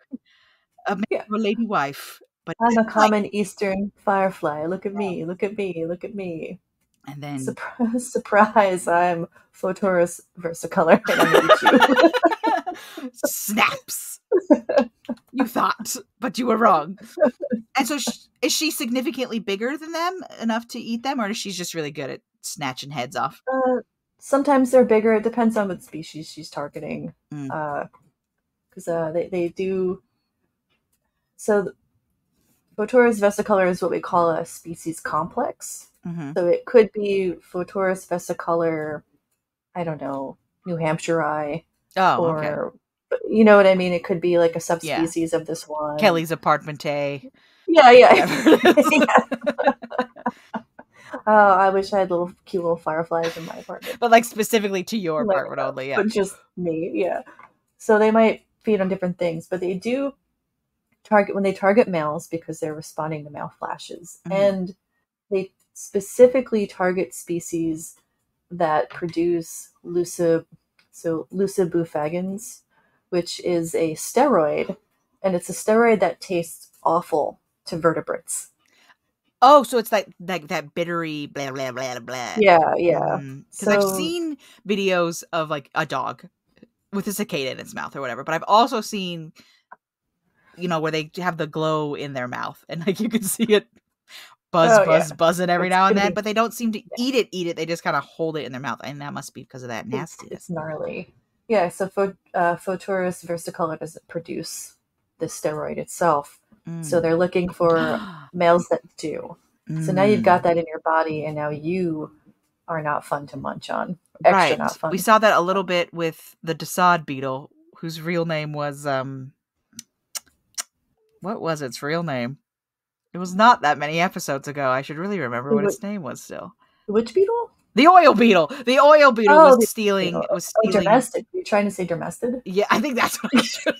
[SPEAKER 1] make a lady wife. But
[SPEAKER 2] I'm a common Eastern firefly. Look at me. Look at me. Look at me.
[SPEAKER 1] And then
[SPEAKER 2] surprise, I'm Photorus versicolor and I'm gonna eat
[SPEAKER 1] you. Snaps. You thought, but you were wrong. And so is she significantly bigger than them enough to eat them, or is she just really good at snatching heads off?
[SPEAKER 2] Sometimes they're bigger. It depends on what species she's targeting. Because they do. So Photorus versicolor is what we call a species complex. Mm-hmm. So it could be Photorus versicolor, I don't know, New Hampshire eye.
[SPEAKER 1] Oh, okay.
[SPEAKER 2] You know what I mean? It could be like a subspecies of this one.
[SPEAKER 1] Kelly's apartmente.
[SPEAKER 2] Yeah. Oh, I wish I had cute little fireflies in my apartment.
[SPEAKER 1] But like specifically to your apartment only, yeah.
[SPEAKER 2] But just me, yeah. So they might feed on different things, but they do target males because they're responding to male flashes. Mm-hmm. And they specifically target species that produce lucibufagins, which is a steroid, and it's a steroid that tastes awful to vertebrates.
[SPEAKER 1] Oh, so it's like that bittery blah blah blah blah.
[SPEAKER 2] Yeah.
[SPEAKER 1] Because I've seen videos of like a dog with a cicada in its mouth or whatever, but I've also seen, where they have the glow in their mouth and like you can see it buzzing every now and then, but they don't seem to eat it. They just kind of hold it in their mouth, and that must be because of that nastiness.
[SPEAKER 2] It's gnarly. Yeah, so Photorus versicolor doesn't produce the steroid itself. So they're looking for males that do. So now you've got that in your body, and now you are not fun to munch on. Extra not fun.
[SPEAKER 1] We saw that a little bit with the Dassad beetle, whose real name was what was its real name? It was not that many episodes ago. I should really remember what its name was still.
[SPEAKER 2] Which beetle?
[SPEAKER 1] The oil beetle. The oil beetle was stealing.
[SPEAKER 2] Dermestid. You're trying to say Dermestid?
[SPEAKER 1] Yeah, I think that's what I should.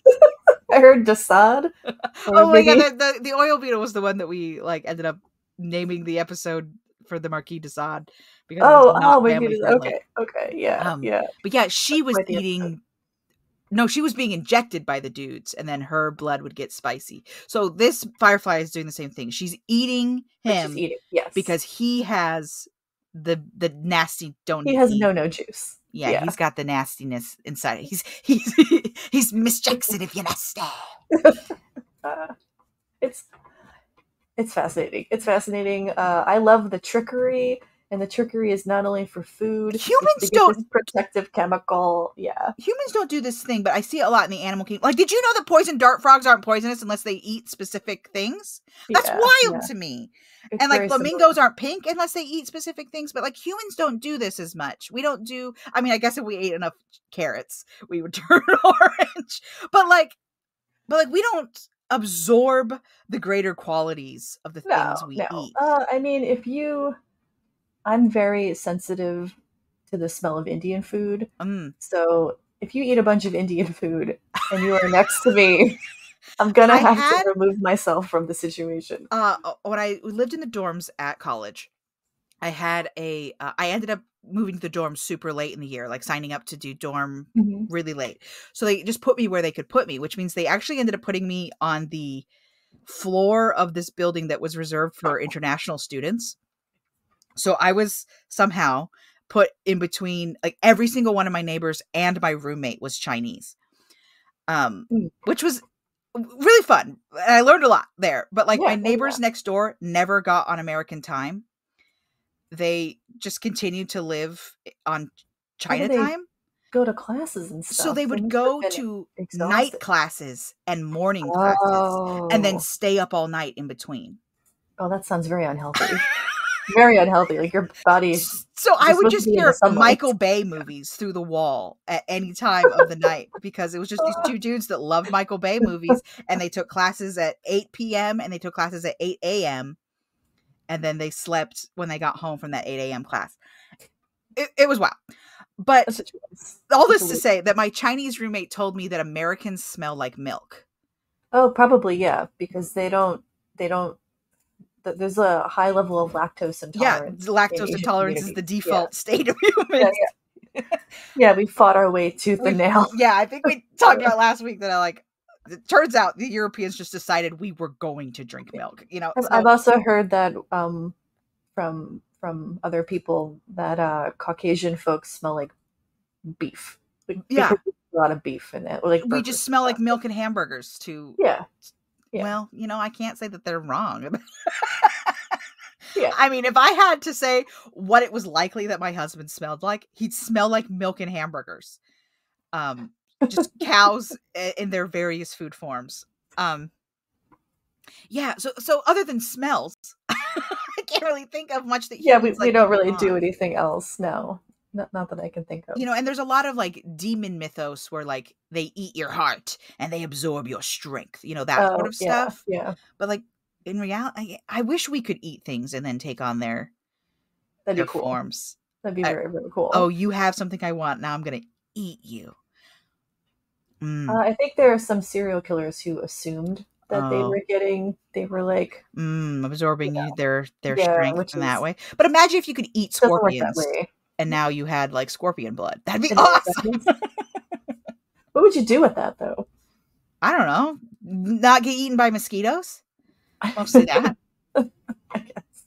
[SPEAKER 2] I heard Dassad.
[SPEAKER 1] Oh my god, the oil beetle was the one that we ended up naming the episode for the Marquis Dassad because
[SPEAKER 2] okay, yeah.
[SPEAKER 1] But yeah, she was eating. No, she was being injected by the dudes, and then her blood would get spicy. So this firefly is doing the same thing. She's eating him because he has the nasty.
[SPEAKER 2] He has no juice.
[SPEAKER 1] Yeah, he's got the nastiness inside. He's Miss Jackson if you're nasty.
[SPEAKER 2] It's fascinating. I love the trickery And the trickery is not only for food.
[SPEAKER 1] Humans don't.
[SPEAKER 2] This protective chemical. Yeah.
[SPEAKER 1] Humans don't do this thing, but I see it a lot in the animal kingdom. Like, did you know that poison dart frogs aren't poisonous unless they eat specific things? That's wild to me.
[SPEAKER 2] It's
[SPEAKER 1] and like flamingos
[SPEAKER 2] similar.
[SPEAKER 1] aren't pink unless they eat specific things, but like humans don't do this as much. We don't do, I mean, I guess if we ate enough carrots, we would turn orange. But we don't absorb the greater qualities of the things we eat.
[SPEAKER 2] I mean, I'm very sensitive to the smell of Indian food. So if you eat a bunch of Indian food and you are next to me, I'm gonna have to remove myself from the situation.
[SPEAKER 1] When I lived in the dorms at college, I had I ended up moving to the dorm super late in the year, like signing up to do dorm really late. So they just put me where they could put me, which means they actually ended up putting me on the floor of this building that was reserved for international students. So I was somehow put in between, like every single one of my neighbors and my roommate was Chinese, which was really fun. And I learned a lot there. But like my neighbors next door never got on American time. They just continued to live on China time.
[SPEAKER 2] Go to classes and stuff.
[SPEAKER 1] So they would go to night classes and morning classes and then stay up all night in between.
[SPEAKER 2] Oh, that sounds very unhealthy. Very unhealthy. Like your body.
[SPEAKER 1] So I would just hear Michael Bay movies through the wall at any time of the night because it was just these two dudes that loved Michael Bay movies, and they took classes at 8 p.m. and they took classes at 8 a.m. and then they slept when they got home from that 8 a.m. class. It was wild. But all this to say that my Chinese roommate told me that Americans smell like milk.
[SPEAKER 2] Oh, probably, yeah, because they don't there's a high level of lactose intolerance.
[SPEAKER 1] Yeah, lactose intolerance is the default state of humans.
[SPEAKER 2] Yeah, we fought our way tooth and nail.
[SPEAKER 1] Yeah, I think we talked about last week that it turns out the Europeans just decided we were going to drink milk.
[SPEAKER 2] I've also heard that from other people that Caucasian folks smell like beef. A lot of beef in it. Like
[SPEAKER 1] we just smell like milk and hamburgers too.
[SPEAKER 2] Yeah.
[SPEAKER 1] Well, I can't say that they're wrong. I mean, if I had to say what it was likely that my husband smelled like, he'd smell like milk and hamburgers. Just cows in their various food forms. Yeah. So other than smells, I can't really think of much that.
[SPEAKER 2] Yeah, we don't really do anything else. No. Not that I can think of.
[SPEAKER 1] And there's a lot of like demon mythos where like they eat your heart and they absorb your strength, that sort of stuff.
[SPEAKER 2] Yeah.
[SPEAKER 1] But like in reality, I wish we could eat things and then take on their
[SPEAKER 2] cool.
[SPEAKER 1] forms.
[SPEAKER 2] That'd be very, very cool.
[SPEAKER 1] Oh, you have something I want. Now I'm going to eat you.
[SPEAKER 2] I think there are some serial killers who assumed that they were like
[SPEAKER 1] absorbing their strength in that way. But imagine if you could eat scorpions. And now you had like scorpion blood. That'd be awesome.
[SPEAKER 2] What would you do with that though?
[SPEAKER 1] I don't know. Not get eaten by mosquitoes? Mostly that. I guess.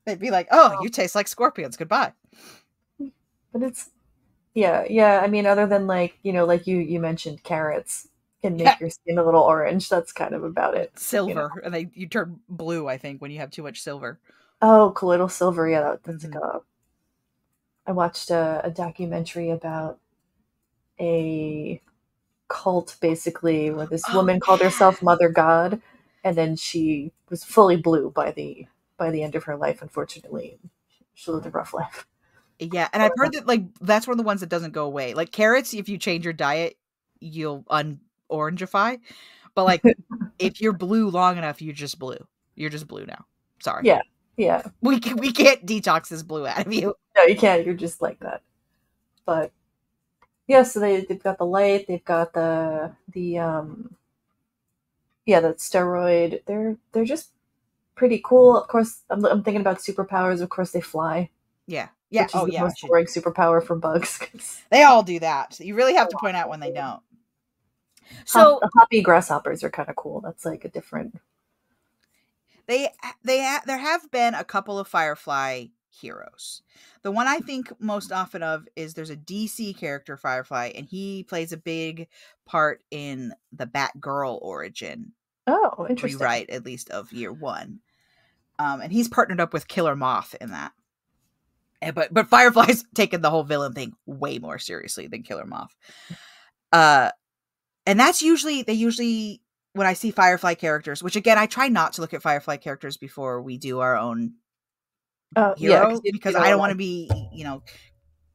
[SPEAKER 1] They'd be like, oh, you taste like scorpions. Goodbye.
[SPEAKER 2] But it's yeah. I mean, other than like, like you mentioned carrots can make your skin a little orange. That's kind of about it.
[SPEAKER 1] Silver. And you turn blue, I think, when you have too much silver.
[SPEAKER 2] Oh, colloidal silver. Yeah, that's like I watched a documentary about a cult, basically, where this woman called herself Mother God, and then she was fully blue by the end of her life. Unfortunately, she lived a rough life.
[SPEAKER 1] Yeah, and I've heard that like that's one of the ones that doesn't go away. Like carrots, if you change your diet, you'll un-orangify. But like if you're blue long enough, you're just blue. You're just blue now. Sorry.
[SPEAKER 2] Yeah. Yeah.
[SPEAKER 1] We can't detox this blue out of you.
[SPEAKER 2] No, you can't. You're just like that. But yeah, so they've got the light, they've got the that steroid. They're just pretty cool. Of course, I'm thinking about superpowers. Of course, they fly.
[SPEAKER 1] Yeah. Yeah.
[SPEAKER 2] Which is the most boring superpower for bugs.
[SPEAKER 1] They all do that. You really have to point out when they don't. So
[SPEAKER 2] the hoppy grasshoppers are kind of cool. That's like a different.
[SPEAKER 1] There have been a couple of Firefly heroes. The one I think most often of is there's a DC character, Firefly, and he plays a big part in the Batgirl origin.
[SPEAKER 2] Oh, interesting.
[SPEAKER 1] Rewrite, at least of year one. And he's partnered up with Killer Moth in that. But Firefly's taken the whole villain thing way more seriously than Killer Moth. And that's usually when I see Firefly characters, which again, I try not to look at Firefly characters before we do our own hero, because I don't want to be,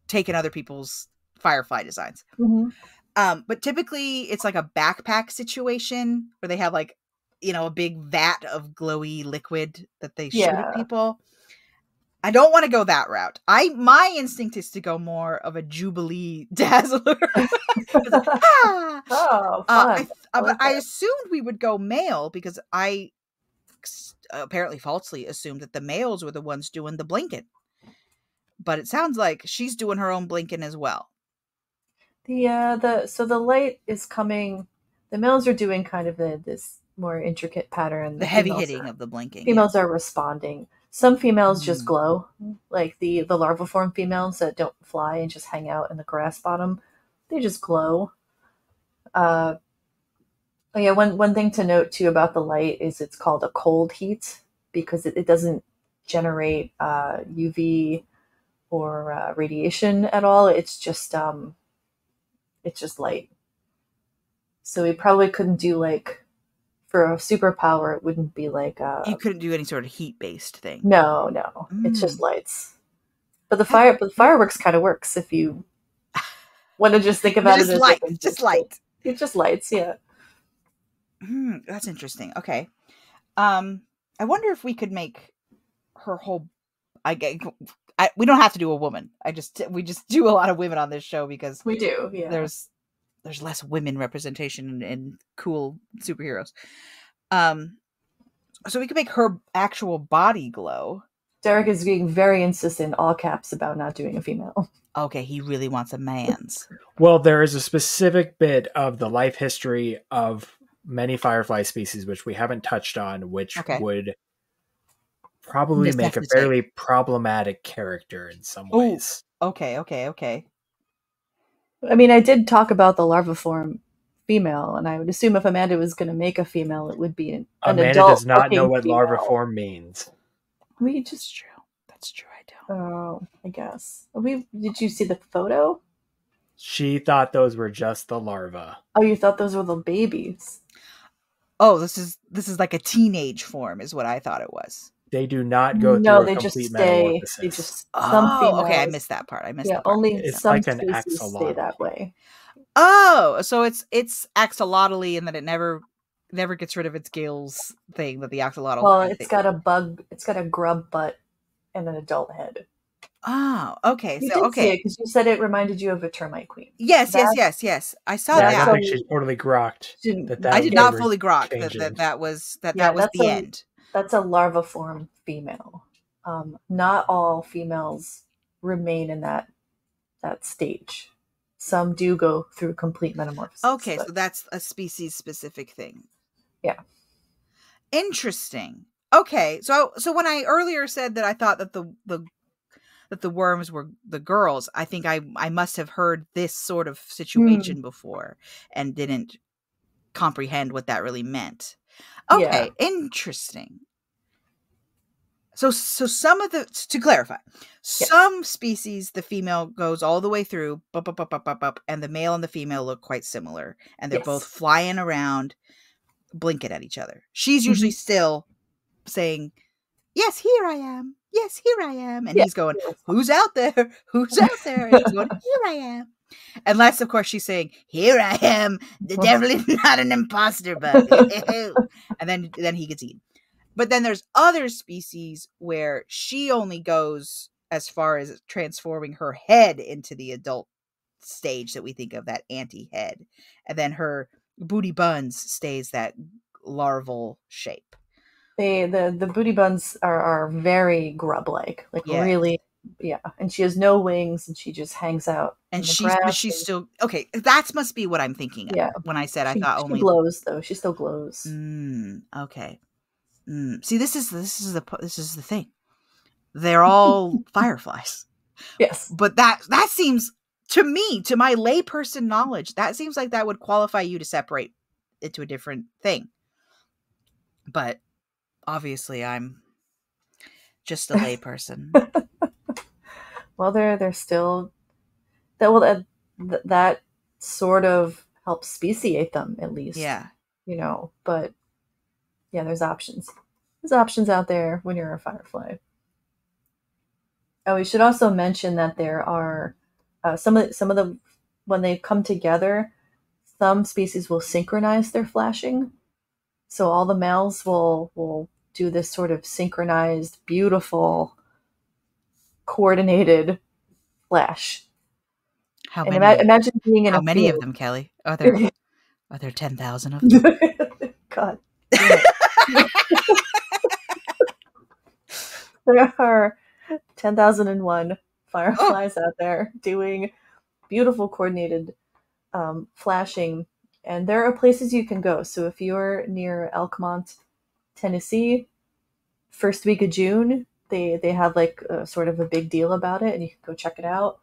[SPEAKER 1] taking other people's Firefly designs.
[SPEAKER 2] Mm-hmm.
[SPEAKER 1] But typically it's like a backpack situation where they have like, a big vat of glowy liquid that they shoot at people. I don't want to go that route. My instinct is to go more of a Jubilee Dazzler.
[SPEAKER 2] Oh, fun.
[SPEAKER 1] I assumed we would go male because I apparently falsely assumed that the males were the ones doing the blinking. But it sounds like she's doing her own blinking as well.
[SPEAKER 2] So the light is coming. The males are doing kind of this more intricate pattern.
[SPEAKER 1] The heavy hitting of the blinking.
[SPEAKER 2] Females are responding. Some females just glow, like the larva form females that don't fly and just hang out in the grass bottom. They just glow. One thing to note too about the light is it's called a cold heat because it doesn't generate UV or radiation at all. It's just light. So we probably couldn't do like. For a superpower, it wouldn't be like
[SPEAKER 1] you couldn't do any sort of heat-based thing.
[SPEAKER 2] No, it's just lights. But the fireworks kind of works if you want to just think about it as
[SPEAKER 1] light. Just light.
[SPEAKER 2] It's just lights, yeah.
[SPEAKER 1] That's interesting. Okay, I wonder if we could make her whole. We don't have to do a woman. We just do a lot of women on this show because
[SPEAKER 2] we do. Yeah,
[SPEAKER 1] there's less women representation in cool superheroes. So we can make her actual body glow.
[SPEAKER 2] Derek is being very insistent, all caps, about not doing a female.
[SPEAKER 1] Okay, he really wants a man's.
[SPEAKER 3] Well, there is a specific bit of the life history of many Firefly species, which we haven't touched on, which would probably make a fairly problematic character in some ways.
[SPEAKER 1] Okay.
[SPEAKER 2] I mean, I did talk about the larva form female, and I would assume if Amanda was going to make a female, it would be an
[SPEAKER 3] Amanda
[SPEAKER 2] adult
[SPEAKER 3] does not know what
[SPEAKER 2] female.
[SPEAKER 3] larva form means.
[SPEAKER 1] That's true. I don't.
[SPEAKER 2] Oh, I guess. Did you see the photo?
[SPEAKER 3] She thought those were just the larva.
[SPEAKER 2] Oh, you thought those were the babies?
[SPEAKER 1] Oh, this is like a teenage form, is what I thought it was.
[SPEAKER 3] They do not go through a
[SPEAKER 2] they
[SPEAKER 3] complete
[SPEAKER 2] just
[SPEAKER 3] metamorphosis.
[SPEAKER 2] Stay. They just
[SPEAKER 1] okay, I missed that part.
[SPEAKER 2] Only
[SPEAKER 3] it's
[SPEAKER 2] some
[SPEAKER 3] like an
[SPEAKER 2] species
[SPEAKER 3] axolotl.
[SPEAKER 2] stay that way.
[SPEAKER 1] Oh, so it's axolotly, and then it never gets rid of its gills thing that the axolotl.
[SPEAKER 2] Well, it's got a grub butt and an adult head.
[SPEAKER 1] Oh, okay.
[SPEAKER 2] You did see it because you said it reminded you of a termite queen.
[SPEAKER 1] Yes. I saw that.
[SPEAKER 3] I don't think she's totally grokked.
[SPEAKER 1] I did not fully grok that was the end.
[SPEAKER 2] That's a larva form female. Not all females remain in that stage. Some do go through complete metamorphosis.
[SPEAKER 1] Okay, so that's a species specific thing.
[SPEAKER 2] Yeah.
[SPEAKER 1] Interesting. Okay, so when I earlier said that I thought that the worms were the girls, I think I must have heard this sort of situation before and didn't comprehend what that really meant. Okay, interesting. So some of to clarify, some species, the female goes all the way through, and the male and the female look quite similar, and they're both flying around, blinking at each other. She's usually still saying, "Yes, here I am. Yes, here I am," and he's going, "Who's out there? Who's out there?" And he's going, "Here I am." Unless, of course, she's saying, "Here I am. The devil is not an imposter, but," and then he gets eaten. But then there's other species where she only goes as far as transforming her head into the adult stage that we think of, that anti-head. And then her booty buns stays that larval shape.
[SPEAKER 2] The booty buns are very grub-like. Really, and she has no wings and she just hangs out.
[SPEAKER 1] And she's still okay. That must be what I'm thinking of.
[SPEAKER 2] Yeah.
[SPEAKER 1] When I said I thought only
[SPEAKER 2] glows though. She still glows.
[SPEAKER 1] Okay. See, this is the thing. They're all fireflies.
[SPEAKER 2] Yes.
[SPEAKER 1] But that seems to me, to my layperson knowledge, that seems like that would qualify you to separate it to a different thing. But obviously I'm just a layperson.
[SPEAKER 2] Well, they're still that sort of helps speciate them at least.
[SPEAKER 1] Yeah.
[SPEAKER 2] But yeah, there's options. There's options out there when you're a firefly. Oh, we should also mention that there are some of the when they come together, some species will synchronize their flashing. So all the males will do this sort of synchronized, beautiful, coordinated flash.
[SPEAKER 1] How
[SPEAKER 2] and
[SPEAKER 1] many?
[SPEAKER 2] Imagine being in
[SPEAKER 1] how
[SPEAKER 2] a
[SPEAKER 1] many
[SPEAKER 2] field.
[SPEAKER 1] Of them, Kelly? Are there 10,000 of them?
[SPEAKER 2] God. There are 10,001 fireflies out there doing beautiful coordinated flashing, and there are places you can go. So if you're near Elkmont, Tennessee, first week of June, they have like a, sort of a big deal about it, and you can go check it out.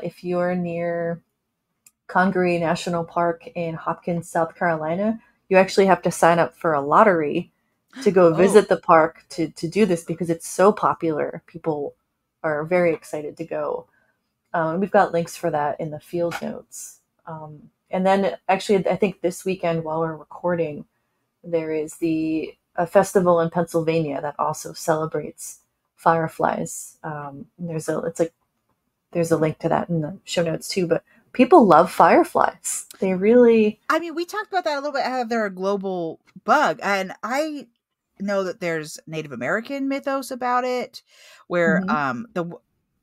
[SPEAKER 2] If you're near Congaree National Park in Hopkins, South Carolina, you actually have to sign up for a lottery to go visit the park to do this because it's so popular. People are very excited to go. We've got links for that in the field notes. And then actually, I think this weekend while we're recording, there is a festival in Pennsylvania that also celebrates fireflies. There's a link to that in the show notes too, but people love fireflies. They really...
[SPEAKER 1] I mean, we talked about that a little bit, how they're a global bug, and I know that there's Native American mythos about it, where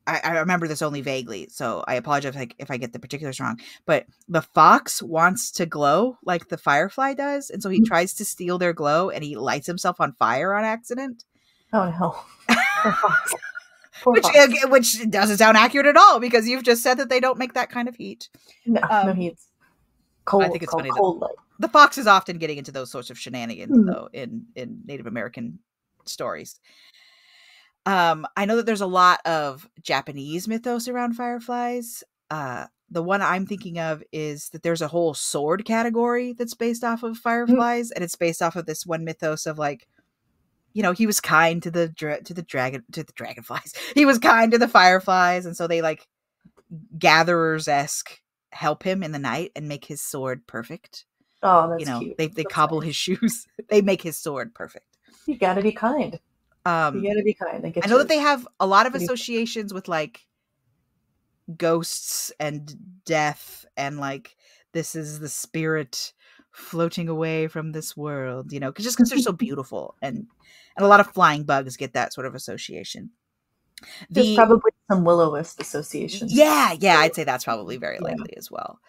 [SPEAKER 1] I remember this only vaguely, so I apologize if I get the particulars wrong, but the fox wants to glow like the firefly does, and so he tries to steal their glow, and he lights himself on fire on accident.
[SPEAKER 2] Oh no. Poor fox.
[SPEAKER 1] Which doesn't sound accurate at all, because you've just said that they don't make that kind of heat.
[SPEAKER 2] No heat. Cold.
[SPEAKER 1] I think it's funny
[SPEAKER 2] cold light.
[SPEAKER 1] The fox is often getting into those sorts of shenanigans, though, in Native American stories. I know that there's a lot of Japanese mythos around fireflies. The one I'm thinking of is that there's a whole sword category that's based off of fireflies, and it's based off of this one mythos of like, he was kind to the dragonflies. He was kind to the fireflies, and so they like gatherers-esque help him in the night and make his sword perfect.
[SPEAKER 2] Oh, that's cute.
[SPEAKER 1] They cobble his shoes. They make his sword perfect.
[SPEAKER 2] You gotta be kind. You gotta be kind.
[SPEAKER 1] I know that they have a lot of associations with like ghosts and death, and like this is the spirit floating away from this world, because they're so beautiful, and a lot of flying bugs get that sort of association.
[SPEAKER 2] There's probably some will-o-wisp association.
[SPEAKER 1] Yeah, I'd say that's probably very likely as well.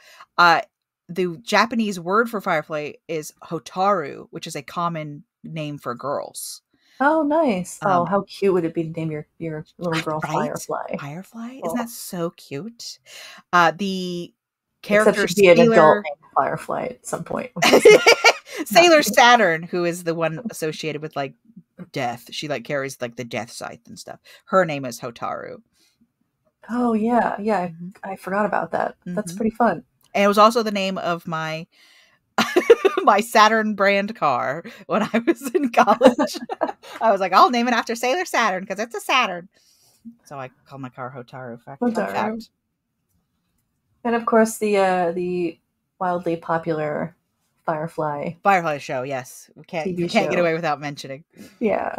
[SPEAKER 1] The Japanese word for firefly is hotaru, which is a common name for girls.
[SPEAKER 2] Oh, nice. How cute would it be to name your little girl Firefly?
[SPEAKER 1] Firefly? Isn't that so cute? The character
[SPEAKER 2] be an adult named Firefly at some point.
[SPEAKER 1] Sailor Saturn, who is the one associated with like death. She like carries like the death scythe and stuff. Her name is Hotaru.
[SPEAKER 2] Oh yeah. I forgot about that. That's pretty fun.
[SPEAKER 1] And it was also the name of my my Saturn brand car when I was in college. I was like, I'll name it after Sailor Saturn because it's a Saturn. So I call my car Hotaru. Fact.
[SPEAKER 2] And of course, the wildly popular Firefly
[SPEAKER 1] show. Yes, we can't get away without mentioning.
[SPEAKER 2] Yeah,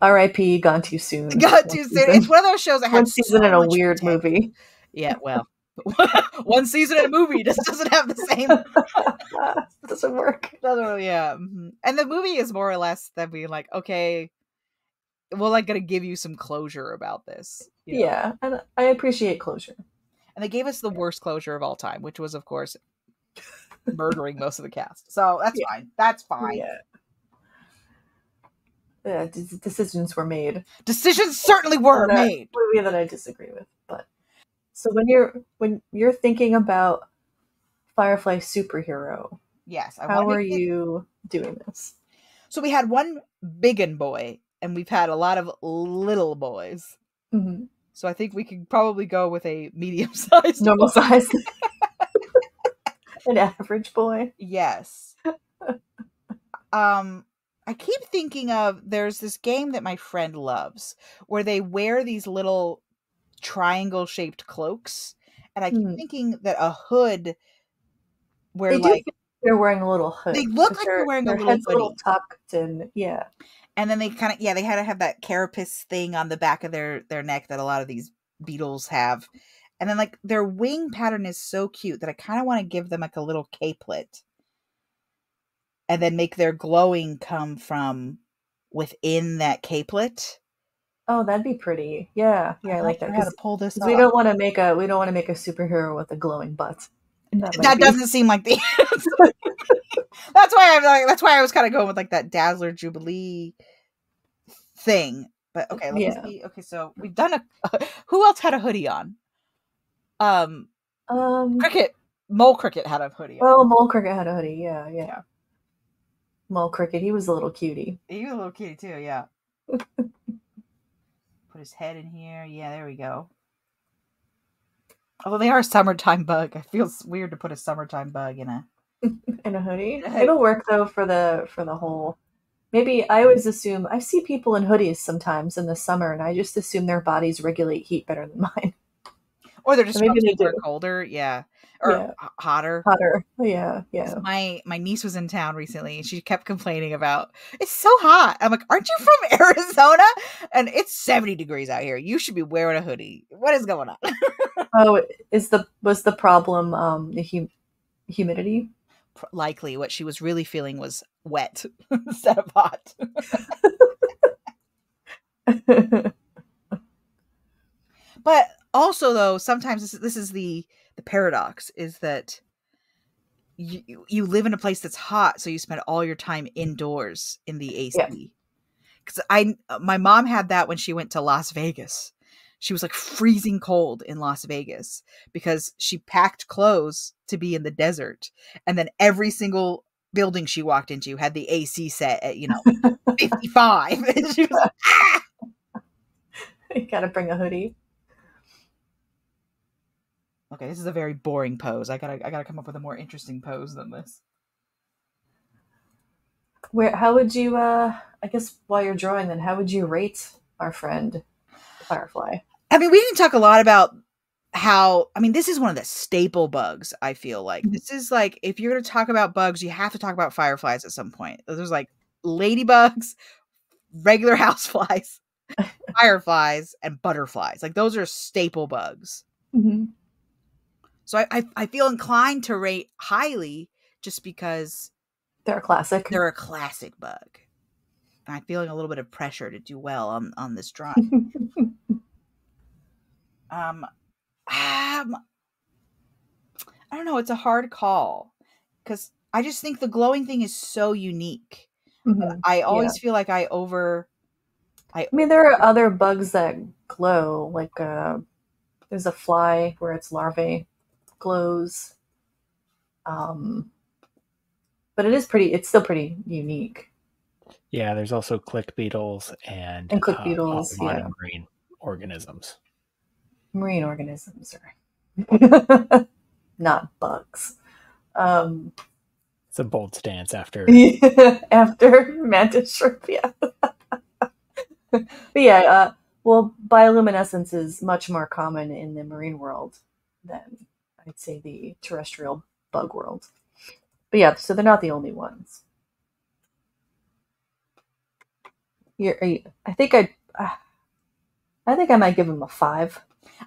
[SPEAKER 2] R.I.P. Gone Too Soon.
[SPEAKER 1] It's one of those shows that had
[SPEAKER 2] one season in a weird movie.
[SPEAKER 1] Yeah, well. One season in a movie just doesn't have the same.
[SPEAKER 2] Doesn't work.
[SPEAKER 1] Yeah. And the movie is more or less them being like, okay, we're like gonna give you some closure about this.
[SPEAKER 2] Yeah, and I appreciate closure.
[SPEAKER 1] And they gave us the worst closure of all time, which was, of course, murdering most of the cast. So that's fine. That's fine.
[SPEAKER 2] Yeah, decisions were made.
[SPEAKER 1] Decisions certainly were made.
[SPEAKER 2] Movie that I disagree with, but. So when you're thinking about Firefly superhero,
[SPEAKER 1] yes,
[SPEAKER 2] how are you doing this?
[SPEAKER 1] So we had one biggin boy, and we've had a lot of little boys.
[SPEAKER 2] Mm-hmm.
[SPEAKER 1] So I think we could probably go with a medium-sized,
[SPEAKER 2] normal size, an average boy.
[SPEAKER 1] Yes. I keep thinking of there's this game that my friend loves where they wear these little triangle shaped cloaks, and I keep thinking that a hood where
[SPEAKER 2] they're wearing a little hood.
[SPEAKER 1] They look like they're wearing a little hoodie.
[SPEAKER 2] A little tucked and yeah.
[SPEAKER 1] And then they kind of they had to have that carapace thing on the back of their neck that a lot of these beetles have. And then like their wing pattern is so cute that I kind of want to give them like a little capelet. And then make their glowing come from within that capelet.
[SPEAKER 2] Oh, that'd be pretty. Yeah, yeah, I like that.
[SPEAKER 1] How to pull this off.
[SPEAKER 2] We don't want to make a superhero with a glowing butt.
[SPEAKER 1] That doesn't seem like the answer. That's why I was kind of going with like that Dazzler Jubilee thing. But okay, let me see. Okay, so we've done who else had a hoodie on? Mole Cricket had a hoodie on.
[SPEAKER 2] Oh, Mole Cricket had a hoodie. Yeah. Mole Cricket, he was a little cutie.
[SPEAKER 1] He was a little cutie too, yeah. Put his head in here. Yeah, there we go. Although they are a summertime bug. It feels weird to put a summertime bug in a
[SPEAKER 2] hoodie. It'll work though for the whole. Maybe I always assume I see people in hoodies sometimes in the summer, and I just assume their bodies regulate heat better than mine.
[SPEAKER 1] Or they're just colder, yeah, or hotter.
[SPEAKER 2] Yeah.
[SPEAKER 1] My niece was in town recently, and she kept complaining about it's so hot. I'm like, aren't you from Arizona? And it's 70 degrees out here. You should be wearing a hoodie. What is going on?
[SPEAKER 2] Oh, was the problem the humidity?
[SPEAKER 1] Likely, what she was really feeling was wet instead of hot. But also, though, sometimes this is the paradox is that you live in a place that's hot, so you spend all your time indoors in the AC. Because my mom had that when she went to Las Vegas. She was like freezing cold in Las Vegas because she packed clothes to be in the desert, and then every single building she walked into had the AC set at 55, and she was like, ah!
[SPEAKER 2] You gotta bring a hoodie.
[SPEAKER 1] Okay, this is a very boring pose. I gotta come up with a more interesting pose than this.
[SPEAKER 2] How would you? I guess while you're drawing, then how would you rate our friend Firefly?
[SPEAKER 1] I mean, we didn't talk a lot about how. I mean, this is one of the staple bugs. I feel like this is like if you're going to talk about bugs, you have to talk about fireflies at some point. There's like ladybugs, regular houseflies, fireflies, and butterflies. Like those are staple bugs.
[SPEAKER 2] Mm-hmm.
[SPEAKER 1] So I feel inclined to rate highly just because
[SPEAKER 2] they're a classic.
[SPEAKER 1] They're a classic bug. And I'm feeling a little bit of pressure to do well on this drawing. I don't know. It's a hard call because I just think the glowing thing is so unique. Mm-hmm. I always feel like I mean,
[SPEAKER 2] there are other bugs that glow. Like there's a fly where its larvae glows. But it's still pretty unique.
[SPEAKER 3] Yeah, there's also click beetles and
[SPEAKER 2] click beetles,
[SPEAKER 3] marine organisms.
[SPEAKER 2] Marine organisms are not bugs.
[SPEAKER 3] It's a bold stance after
[SPEAKER 2] mantis shrimp, yeah. But yeah, well, bioluminescence is much more common in the marine world than I'd say the terrestrial bug world. But yeah, so they're not the only ones. I think I might give them a 5.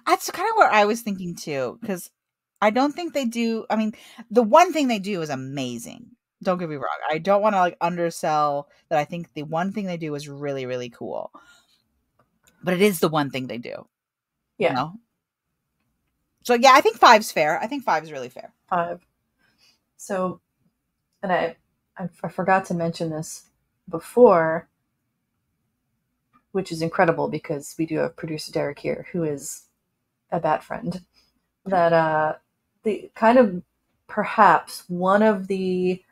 [SPEAKER 1] That's kind of what I was thinking too, because I don't think they do. I mean, the one thing they do is amazing. Don't get me wrong. I don't want to like undersell that. I think the one thing they do is really, really cool. But it is the one thing they do.
[SPEAKER 2] Yeah.
[SPEAKER 1] You know? So yeah, I think 5's fair. I think 5 is really fair.
[SPEAKER 2] 5. So, and I forgot to mention this before, which is incredible because we do have producer Derek here, who is a bat friend. That the kind of perhaps one of the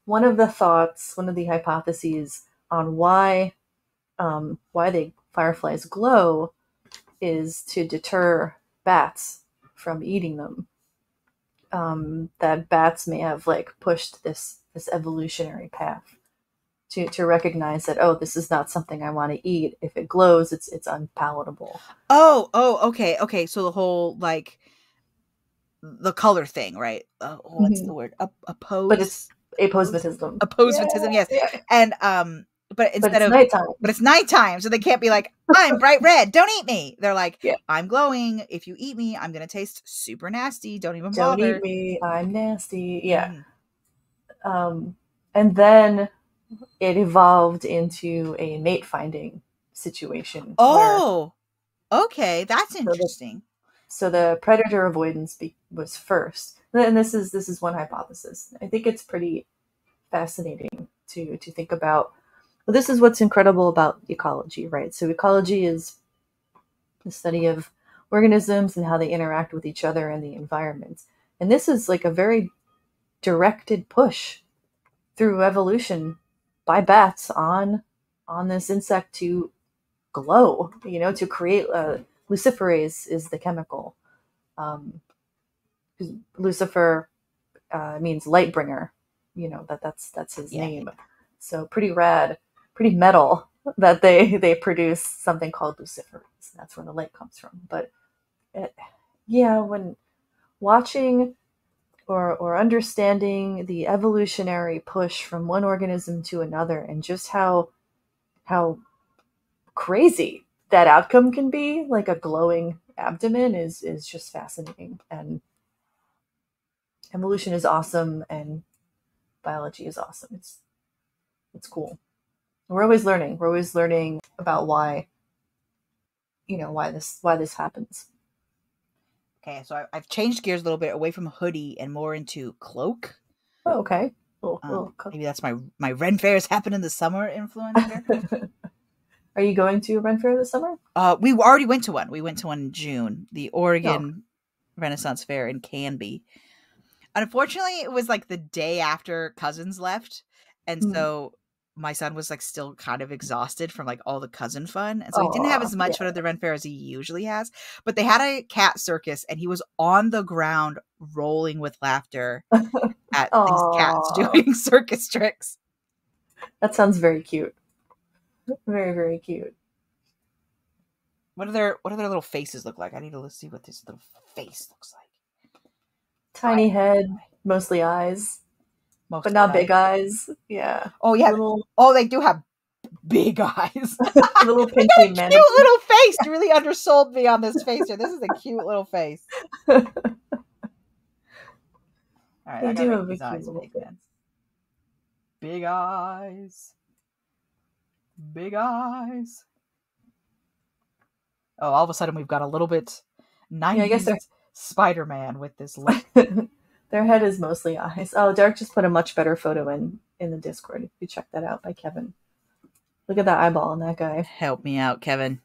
[SPEAKER 2] thoughts, one of the hypotheses on why the fireflies glow is to deter bats from eating them. That bats may have like pushed this evolutionary path to recognize that, oh, this is not something I want to eat. If it glows, it's unpalatable.
[SPEAKER 1] Okay. So the whole like the color thing, right? What's the word? Oppose.
[SPEAKER 2] But it's aposematism.
[SPEAKER 1] Aposematism, yes. Yeah. And but instead of
[SPEAKER 2] nighttime.
[SPEAKER 1] But it's nighttime, so they can't be like, I'm bright red, don't eat me. They're like, I'm glowing. If you eat me, I'm gonna taste super nasty. Don't even bother.
[SPEAKER 2] Don't eat me. I'm nasty. Yeah. And then it evolved into a mate finding situation.
[SPEAKER 1] Oh, okay, that's interesting.
[SPEAKER 2] So the predator avoidance was first, and this is one hypothesis. I think it's pretty fascinating to think about. Well, this is what's incredible about ecology, right? So ecology is the study of organisms and how they interact with each other and the environment. And this is like a very directed push through evolution by bats on this insect to glow, to create luciferase is the chemical. Lucifer means light bringer, that's his name. So pretty rad, pretty metal that they produce something called luciferase. That's where the light comes from. But when watching or understanding the evolutionary push from one organism to another, and just how crazy that outcome can be, like a glowing abdomen, is just fascinating. And evolution is awesome, and biology is awesome. It's cool. We're always learning. We're always learning about why this happens.
[SPEAKER 1] Okay, so I've changed gears a little bit away from hoodie and more into cloak.
[SPEAKER 2] Oh, okay.
[SPEAKER 1] Maybe that's my Ren Fairs happen in the summer influence here.
[SPEAKER 2] Are you going to a Ren Fair this summer?
[SPEAKER 1] We already went to one. We went to one in June, the Oregon Renaissance Fair in Canby. Unfortunately, it was like the day after Cousins left, and so my son was like still kind of exhausted from like all the cousin fun, and so he didn't have as much fun at the Ren Fair as he usually has. But they had a cat circus, and he was on the ground rolling with laughter at these cats doing circus tricks.
[SPEAKER 2] That sounds very cute. Very, very cute.
[SPEAKER 1] What do their little faces look like? I need to see what this little face looks like.
[SPEAKER 2] Tiny head, mostly eyes. But not big eyes. Yeah.
[SPEAKER 1] Oh, yeah. They do have big eyes.
[SPEAKER 2] Little pinchy man.
[SPEAKER 1] Cute little face. You really undersold me on this face here. This is a cute little face. All right, I do have big eyes. Big eyes. Big eyes. Oh, all of a sudden we've got a little bit 90s I guess Spider-Man with this lip.
[SPEAKER 2] Their head is mostly eyes. Oh, Derek just put a much better photo in the Discord. If you check that out, by Kevin. Look at that eyeball on that guy.
[SPEAKER 1] Help me out, Kevin.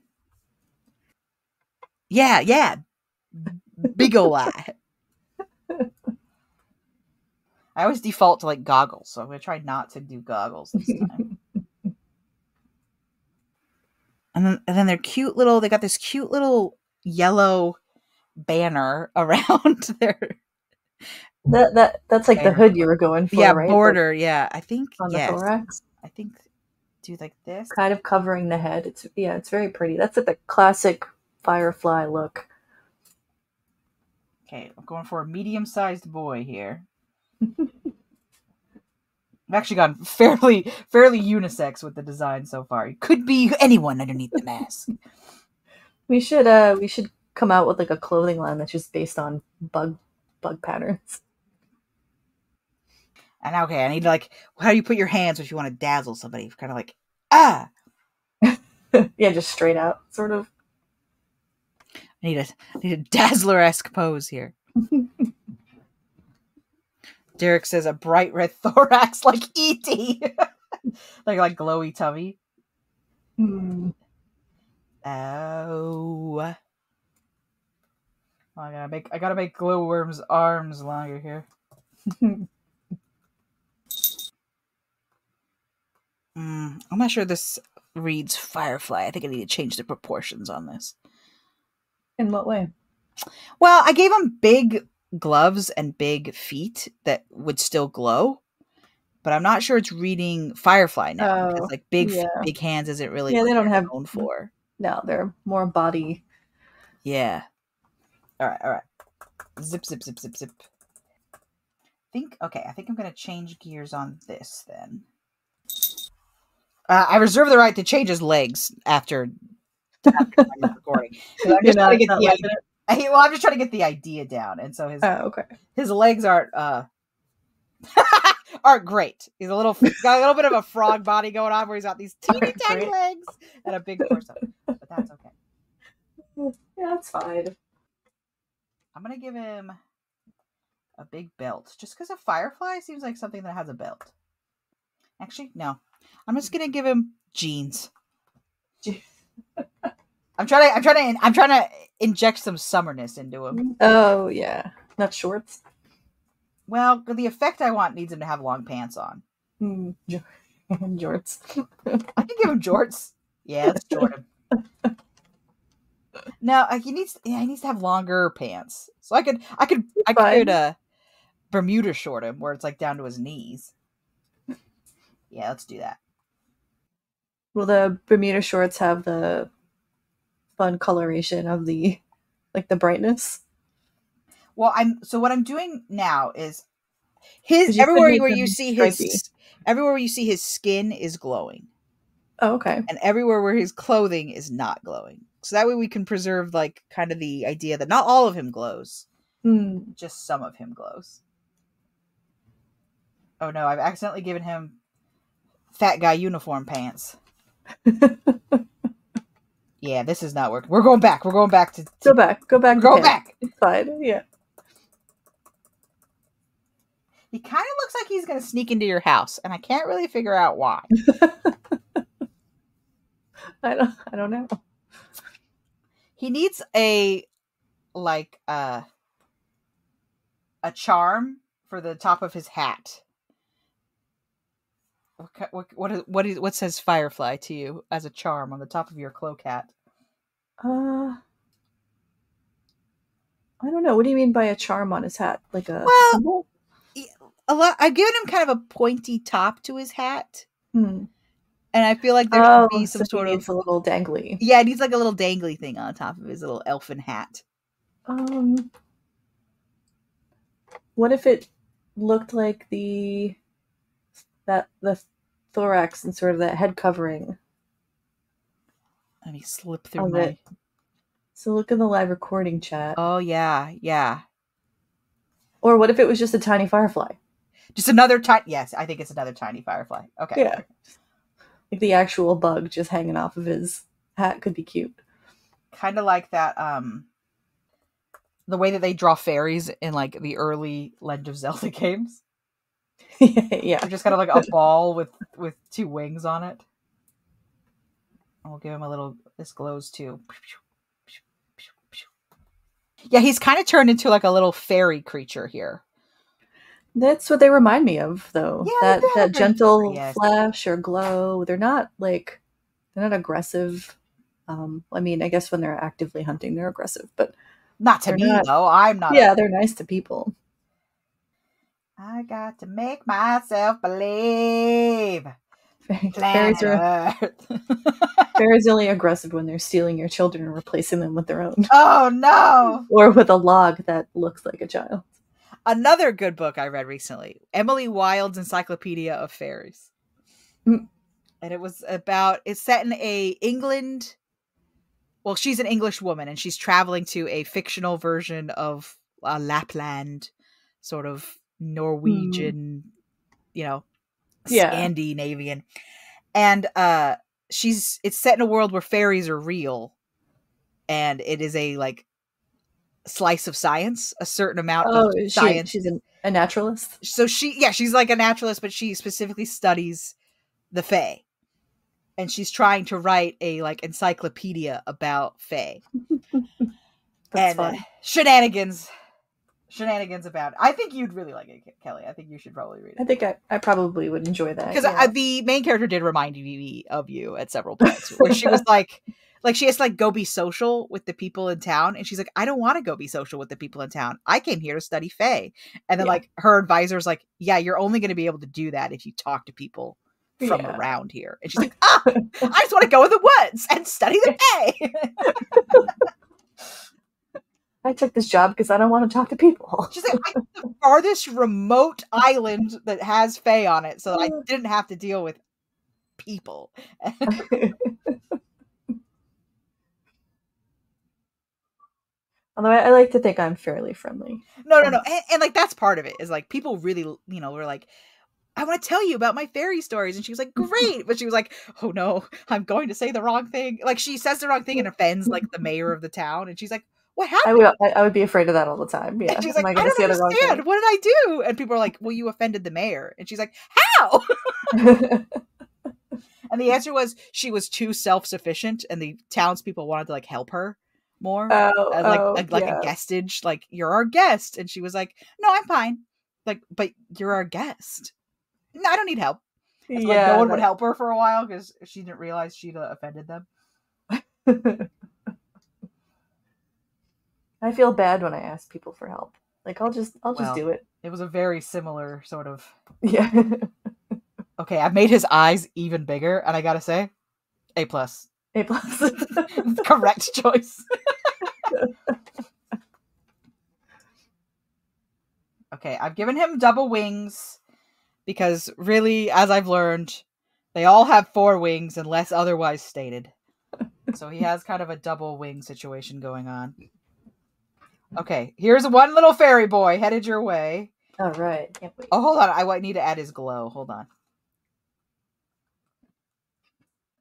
[SPEAKER 1] Yeah. Big ol' eye. I always default to like goggles, so I'm going to try not to do goggles this time. And then they're cute little, they got this cute little yellow banner around their...
[SPEAKER 2] That's like the hood you were going for, right?
[SPEAKER 1] Border, I think,
[SPEAKER 2] on the thorax.
[SPEAKER 1] I think, do like this.
[SPEAKER 2] Kind of covering the head. It's very pretty. That's like the classic Firefly look.
[SPEAKER 1] Okay, I'm going for a medium-sized boy here. I've actually gone fairly unisex with the design so far. It could be anyone underneath the mask.
[SPEAKER 2] We should come out with like a clothing line that's just based on bug patterns.
[SPEAKER 1] And okay, I need to like, how do you put your hands if you want to dazzle somebody? Kind of like,
[SPEAKER 2] yeah, just straight out, sort of.
[SPEAKER 1] I need a Dazzler-esque pose here. Derek says a bright red thorax like E.T. like glowy tummy. Oh. I gotta make Glowworm's arms longer here. I'm not sure this reads Firefly. I think I need to change the proportions on this.
[SPEAKER 2] In what way?
[SPEAKER 1] Well, I gave him big gloves and big feet that would still glow, but I'm not sure it's reading Firefly now because like big hands isn't really
[SPEAKER 2] they don't have
[SPEAKER 1] known for.
[SPEAKER 2] No, they're more body.
[SPEAKER 1] Yeah. All right. Zip. I think I'm gonna change gears on this then. I reserve the right to change his legs after recording. I'm just trying to get the idea. I'm just trying to get the idea down, and so his legs aren't great. He's got a little bit of a frog body going on, where he's got these teeny tiny legs and a big torso, but that's okay.
[SPEAKER 2] Yeah, that's fine.
[SPEAKER 1] I'm gonna give him a big belt, just because a Firefly seems like something that has a belt. Actually, no. I'm just gonna give him jeans. I'm trying to inject some summerness into him.
[SPEAKER 2] Oh yeah, not shorts.
[SPEAKER 1] Well, the effect I want needs him to have long pants on.
[SPEAKER 2] Jorts.
[SPEAKER 1] I can give him jorts. Yeah, let's jort him. No, he needs to have longer pants. So I could Bermuda short him where it's like down to his knees. Yeah, let's do that.
[SPEAKER 2] Will the Bermuda shorts have the fun coloration of the brightness?
[SPEAKER 1] Well, what I'm doing now is everywhere where you see his skin is glowing.
[SPEAKER 2] Oh, okay.
[SPEAKER 1] And everywhere where his clothing is not glowing. So that way we can preserve like kind of the idea that not all of him glows. Just some of him glows. Oh no, I've accidentally given him fat guy uniform pants. Yeah, this is not working. We're going back. Go back.
[SPEAKER 2] Go back. It's fine. Yeah.
[SPEAKER 1] He kind of looks like he's going to sneak into your house, and I can't really figure out why.
[SPEAKER 2] I don't know.
[SPEAKER 1] He needs a charm for the top of his hat. What says Firefly to you as a charm on the top of your cloak hat?
[SPEAKER 2] I don't know. What do you mean by a charm on his hat? Like a symbol?
[SPEAKER 1] I've given him kind of a pointy top to his hat. And I feel like there should be some sort of
[SPEAKER 2] a little dangly.
[SPEAKER 1] Yeah, it needs like a little dangly thing on top of his little elfin hat.
[SPEAKER 2] What if it looked like the thorax and sort of that head covering?
[SPEAKER 1] Let me slip through my.
[SPEAKER 2] So look in the live recording chat.
[SPEAKER 1] Oh yeah.
[SPEAKER 2] Or what if it was just a tiny firefly?
[SPEAKER 1] Just another tiny. Yes, I think it's another tiny firefly. Okay.
[SPEAKER 2] Yeah. Like the actual bug just hanging off of his hat could be cute.
[SPEAKER 1] Kind of like that. The way that they draw fairies in like the early Legend of Zelda games.
[SPEAKER 2] Yeah.
[SPEAKER 1] They're just kind of like a ball with two wings on it. And we'll give him a little. This glows too. Yeah, he's kind of turned into like a little fairy creature here.
[SPEAKER 2] That's what they remind me of, though. Yeah, that gentle flash or glow. They're not aggressive. I mean, I guess when they're actively hunting, they're aggressive, but
[SPEAKER 1] not to me though. I'm not.
[SPEAKER 2] Yeah, they're nice to people.
[SPEAKER 1] I got to make myself believe.
[SPEAKER 2] Fairies are only aggressive when they're stealing your children and replacing them with their own.
[SPEAKER 1] Oh no!
[SPEAKER 2] Or with a log that looks like a child.
[SPEAKER 1] Another good book I read recently, Emily Wilde's Encyclopedia of Fairies. And it's set in England. Well, she's an English woman and she's traveling to a fictional version of Lapland, sort of Norwegian, Scandinavian. And it's set in a world where fairies are real. And it is a slice of science, a certain amount of science.
[SPEAKER 2] She's a naturalist.
[SPEAKER 1] So she's like a naturalist, but she specifically studies the Fae. And she's trying to write a encyclopedia about Fae.
[SPEAKER 2] That's fun.
[SPEAKER 1] Shenanigans. Shenanigans about. I think you'd really like it, Kelly. I think you should probably read it.
[SPEAKER 2] I think I probably would enjoy that.
[SPEAKER 1] Because the main character did remind me of you at several points, where she was like she has to go be social with the people in town, and she's like, I don't want to go be social with the people in town. I came here to study Fae. And then her advisor's like, yeah, you're only going to be able to do that if you talk to people from around here. And she's like, I just want to go in the woods and study the Fae.
[SPEAKER 2] I took this job because I don't want to talk to people.
[SPEAKER 1] She's like, I took the farthest remote island that has Fae on it so that I didn't have to deal with people.
[SPEAKER 2] Although I like to think I'm fairly friendly.
[SPEAKER 1] No. And that's part of it, is people really, were like, I want to tell you about my fairy stories. And she was like, great. But she was like, oh no, I'm going to say the wrong thing. She says the wrong thing and offends the mayor of the town. And she's like, what happened?
[SPEAKER 2] I would be afraid of that all the time. Yeah.
[SPEAKER 1] And she's like, I don't understand. What did I do? And people are like, well, you offended the mayor. And she's like, how? And the answer was she was too self-sufficient, and the townspeople wanted to help her more. A guestage, you're our guest. And she was like, no, I'm fine. But you're our guest. No, I don't need help. So, no one would help her for a while because she didn't realize she'd offended them.
[SPEAKER 2] I feel bad when I ask people for help. I'll just do it.
[SPEAKER 1] It was a very similar sort of.
[SPEAKER 2] Yeah.
[SPEAKER 1] Okay, I've made his eyes even bigger, and I gotta say, A+.
[SPEAKER 2] A+.
[SPEAKER 1] Correct choice. Okay, I've given him double wings because really, as I've learned, they all have 4 wings unless otherwise stated. So he has kind of a double wing situation going on. Okay, here's one little fairy boy headed your way.
[SPEAKER 2] All right. Can't wait.
[SPEAKER 1] Oh, hold on. I need to add his glow. Hold on.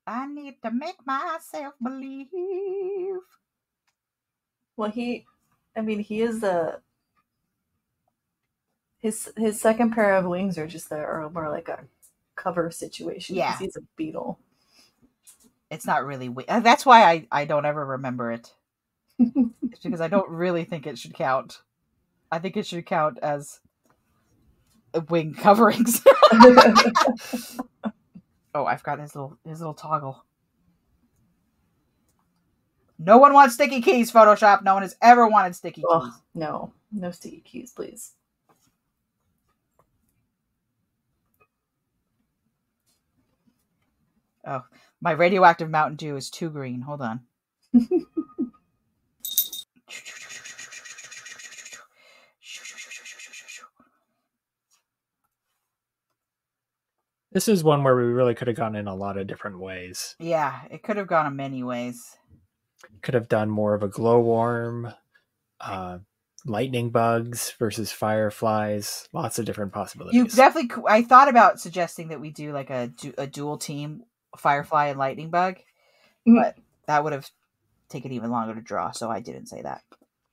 [SPEAKER 1] I need to make myself believe.
[SPEAKER 2] Well, he is his second pair of wings are more like a cover situation.
[SPEAKER 1] Yeah.
[SPEAKER 2] He's a beetle.
[SPEAKER 1] It's not really. That's why I don't ever remember it. It's because I don't really think it should count. I think it should count as wing coverings. Oh, I forgot his little toggle. No one wants sticky keys, Photoshop. No one has ever wanted sticky keys.
[SPEAKER 2] No sticky keys, please.
[SPEAKER 1] Oh, my radioactive Mountain Dew is too green. Hold on.
[SPEAKER 3] This is one where we really could have gone in a lot of different ways.
[SPEAKER 1] Yeah, it could have gone in many ways.
[SPEAKER 3] Could have done more of a glowworm, lightning bugs versus fireflies. Lots of different possibilities.
[SPEAKER 1] You definitely. I thought about suggesting that we do a dual team, firefly and lightning bug, but that would have taken even longer to draw. So I didn't say that.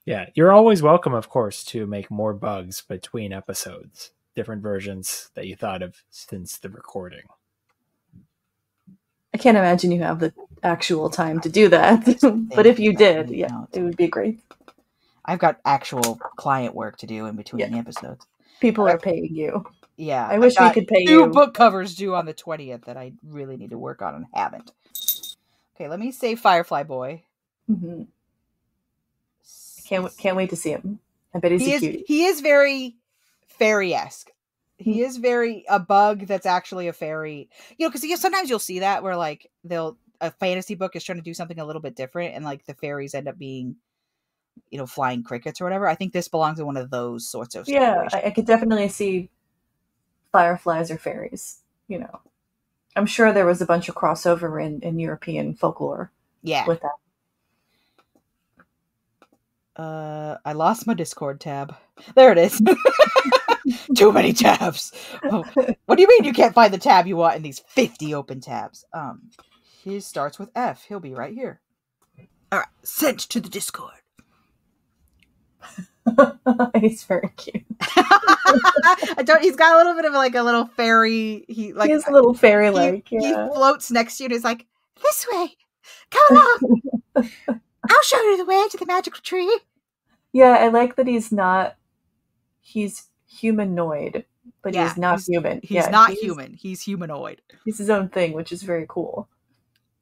[SPEAKER 3] Yeah, you're always welcome, of course, to make more bugs between episodes. Different versions that you thought of since the recording.
[SPEAKER 2] I can't imagine you have the actual time to do that. But if you did, it would be great.
[SPEAKER 1] I've got actual client work to do in between the episodes.
[SPEAKER 2] People are paying you.
[SPEAKER 1] Yeah.
[SPEAKER 2] I wish we could pay you.
[SPEAKER 1] 2 book covers due on the 20th that I really need to work on and haven't. Okay, let me save Firefly Boy.
[SPEAKER 2] Mm-hmm. Can't wait to see him. I bet he's a cutie.
[SPEAKER 1] He is very fairy-esque. He is very a bug that's actually a fairy. Because sometimes you'll see that where a fantasy book is trying to do something a little bit different, and the fairies end up being, flying crickets or whatever. I think this belongs in one of those sorts of situations.
[SPEAKER 2] I could definitely see fireflies or fairies. I'm sure there was a bunch of crossover in European folklore.
[SPEAKER 1] Yeah,
[SPEAKER 2] with that.
[SPEAKER 1] I lost my Discord tab. There it is. Too many tabs. Oh, what do you mean you can't find the tab you want in these 50 open tabs? He starts with F. He'll be right here. All right, sent to the Discord.
[SPEAKER 2] He's very cute.
[SPEAKER 1] He's got a little bit of a little fairy. He's
[SPEAKER 2] a little fairy like.
[SPEAKER 1] He floats next to you and is like, this way. Come along. I'll show you the way to the magical tree.
[SPEAKER 2] Yeah, I like that he's not he's humanoid, but he's not human.
[SPEAKER 1] He's not human. He's humanoid.
[SPEAKER 2] He's his own thing, which is very cool.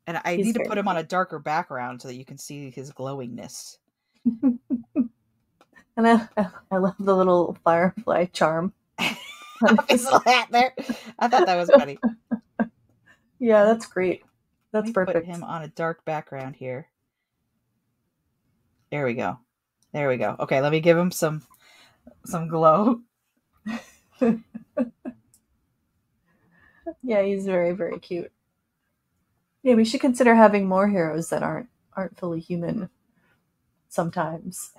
[SPEAKER 1] And I need to put him on a darker background so that you can see his glowingness.
[SPEAKER 2] And I love the little firefly charm.
[SPEAKER 1] His little hat there. I thought that was funny.
[SPEAKER 2] Yeah, that's great. That's perfect.
[SPEAKER 1] Put him on a dark background here. There we go. There we go. Okay, let me give him some glow.
[SPEAKER 2] Yeah, he's very, very cute. Yeah, we should consider having more heroes that aren't fully human sometimes.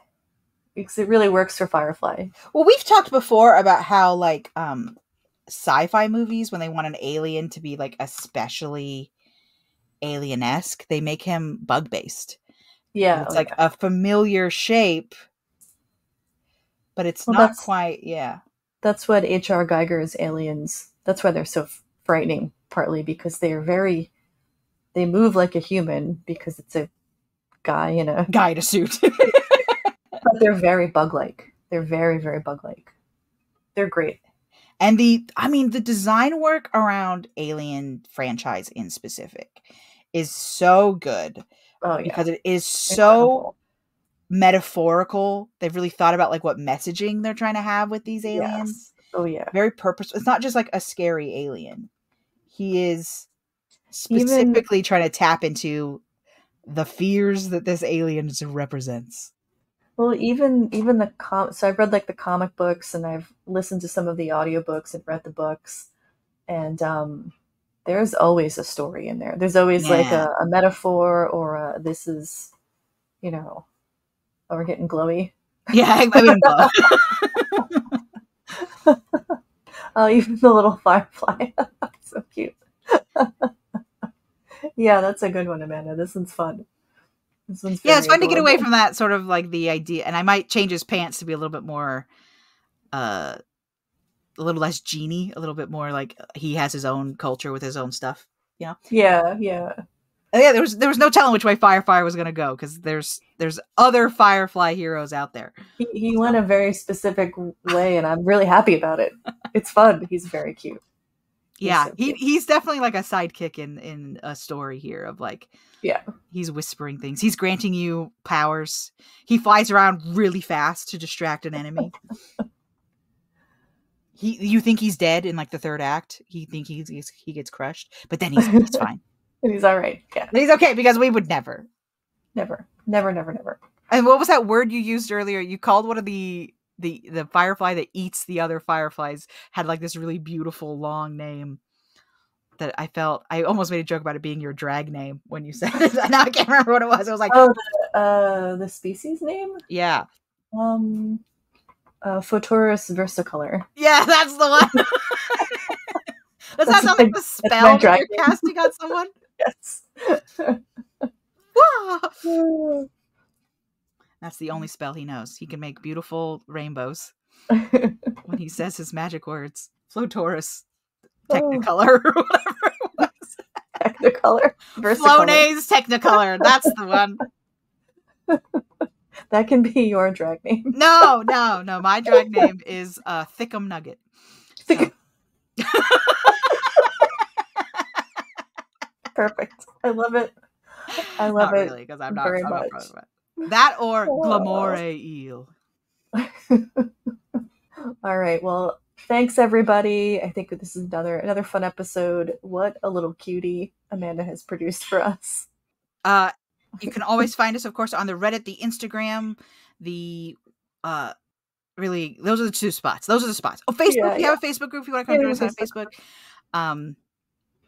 [SPEAKER 2] Because it really works for Firefly.
[SPEAKER 1] Well, we've talked before about how, like, sci-fi movies, when they want an alien to be, like, especially alien-esque, they make him bug-based.
[SPEAKER 2] Yeah.
[SPEAKER 1] It's like a familiar shape, but it's not quite,
[SPEAKER 2] That's what H.R. Geiger's aliens, that's why they're so frightening, partly because they move like a human because it's a guy in a
[SPEAKER 1] suit.
[SPEAKER 2] But they're very bug-like. They're very, very bug-like. They're great.
[SPEAKER 1] And the design work around Alien franchise in specific is so good.
[SPEAKER 2] Oh, yeah.
[SPEAKER 1] Because it is so metaphorical. They've really thought about like what messaging they're trying to have with these aliens.
[SPEAKER 2] Yes. Oh, yeah.
[SPEAKER 1] Very purposeful. It's not just like a scary alien. He is specifically trying to tap into the fears that this alien represents.
[SPEAKER 2] Well, even so I've read like the comic books and I've listened to some of the audiobooks and read the books, and there's always a story in there. There's always like a metaphor or this is, oh, we're getting glowy.
[SPEAKER 1] Yeah, I'm getting glow.
[SPEAKER 2] Oh, even the little firefly. So cute. Yeah, that's a good one, Amanda. This one's fun.
[SPEAKER 1] It's fun to get away from that sort of like the idea, and I might change his pants to be a little bit more, a little less genie, a little bit more like he has his own culture with his own stuff.
[SPEAKER 2] Yeah.
[SPEAKER 1] There was no telling which way Firefly was going to go because there's other Firefly heroes out there.
[SPEAKER 2] He went a very specific way, and I'm really happy about it. It's fun. He's very cute.
[SPEAKER 1] Yeah, he's definitely like a sidekick in a story here of like, he's whispering things. He's granting you powers. He flies around really fast to distract an enemy. You think he's dead in like the third act. He gets crushed, but then he's fine.
[SPEAKER 2] And he's all right. Yeah,
[SPEAKER 1] and he's okay because we would never. And what was that word you used earlier? You called one of the firefly that eats the other fireflies had like this really beautiful long name that I almost made a joke about it being your drag name when you said it. Now I can't remember what it was. It was like,
[SPEAKER 2] the species name?
[SPEAKER 1] Yeah.
[SPEAKER 2] Photorus versicolor.
[SPEAKER 1] Yeah, that's the one. Does that sound like the spell that you're casting on someone?
[SPEAKER 2] Yes.
[SPEAKER 1] That's the only spell he knows. He can make beautiful rainbows when he says his magic words. Photorus, Technicolor, or whatever it was.
[SPEAKER 2] Technicolor.
[SPEAKER 1] Flonase Technicolor. That's the one.
[SPEAKER 2] That can be your drag name.
[SPEAKER 1] No. My drag name is Thickum Nugget. So.
[SPEAKER 2] Perfect. I love it. Not
[SPEAKER 1] really, because I'm not proud of it. That or Glamour Eel.
[SPEAKER 2] All right. Well, thanks everybody. I think this is another fun episode. What a little cutie Amanda has produced for us.
[SPEAKER 1] You can always find us, of course, on the Reddit, the Instagram, the really those are the two spots. Those are the spots. Oh, Facebook. We have a Facebook group if you want to come join us on Facebook.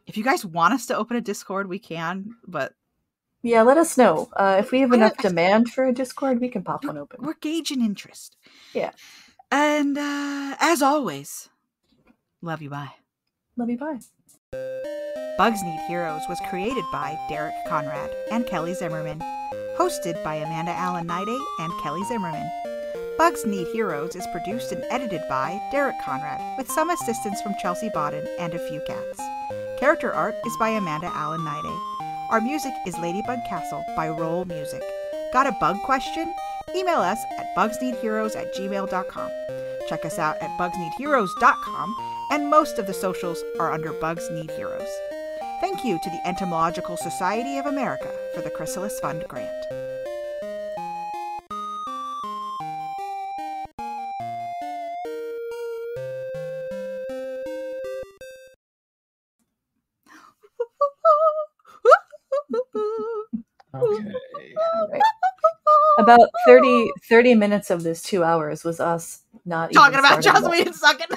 [SPEAKER 1] If you guys want us to open a Discord, we can, but
[SPEAKER 2] yeah, let us know. If we have enough demand for a Discord, we can pop one open.
[SPEAKER 1] We're gauging interest.
[SPEAKER 2] Yeah.
[SPEAKER 1] And as always, love you, bye.
[SPEAKER 2] Love you, bye.
[SPEAKER 1] Bugs Need Heroes was created by Derek Conrad and Kelly Zimmerman. Hosted by Amanda Allen Niday and Kelly Zimmerman. Bugs Need Heroes is produced and edited by Derek Conrad, with some assistance from Chelsea Bodden and a few cats. Character art is by Amanda Allen Niday. Our music is Ladybug Castle by Roll Music. Got a bug question? Email us at bugsneedheroes@gmail.com. Check us out at bugsneedheroes.com, and most of the socials are under Bugs Need Heroes. Thank you to the Entomological Society of America for the Chrysalis Fund grant.
[SPEAKER 3] Okay.
[SPEAKER 2] About 30 minutes of this 2 hours was us not
[SPEAKER 1] talking
[SPEAKER 2] even
[SPEAKER 1] about Jasmine sucking.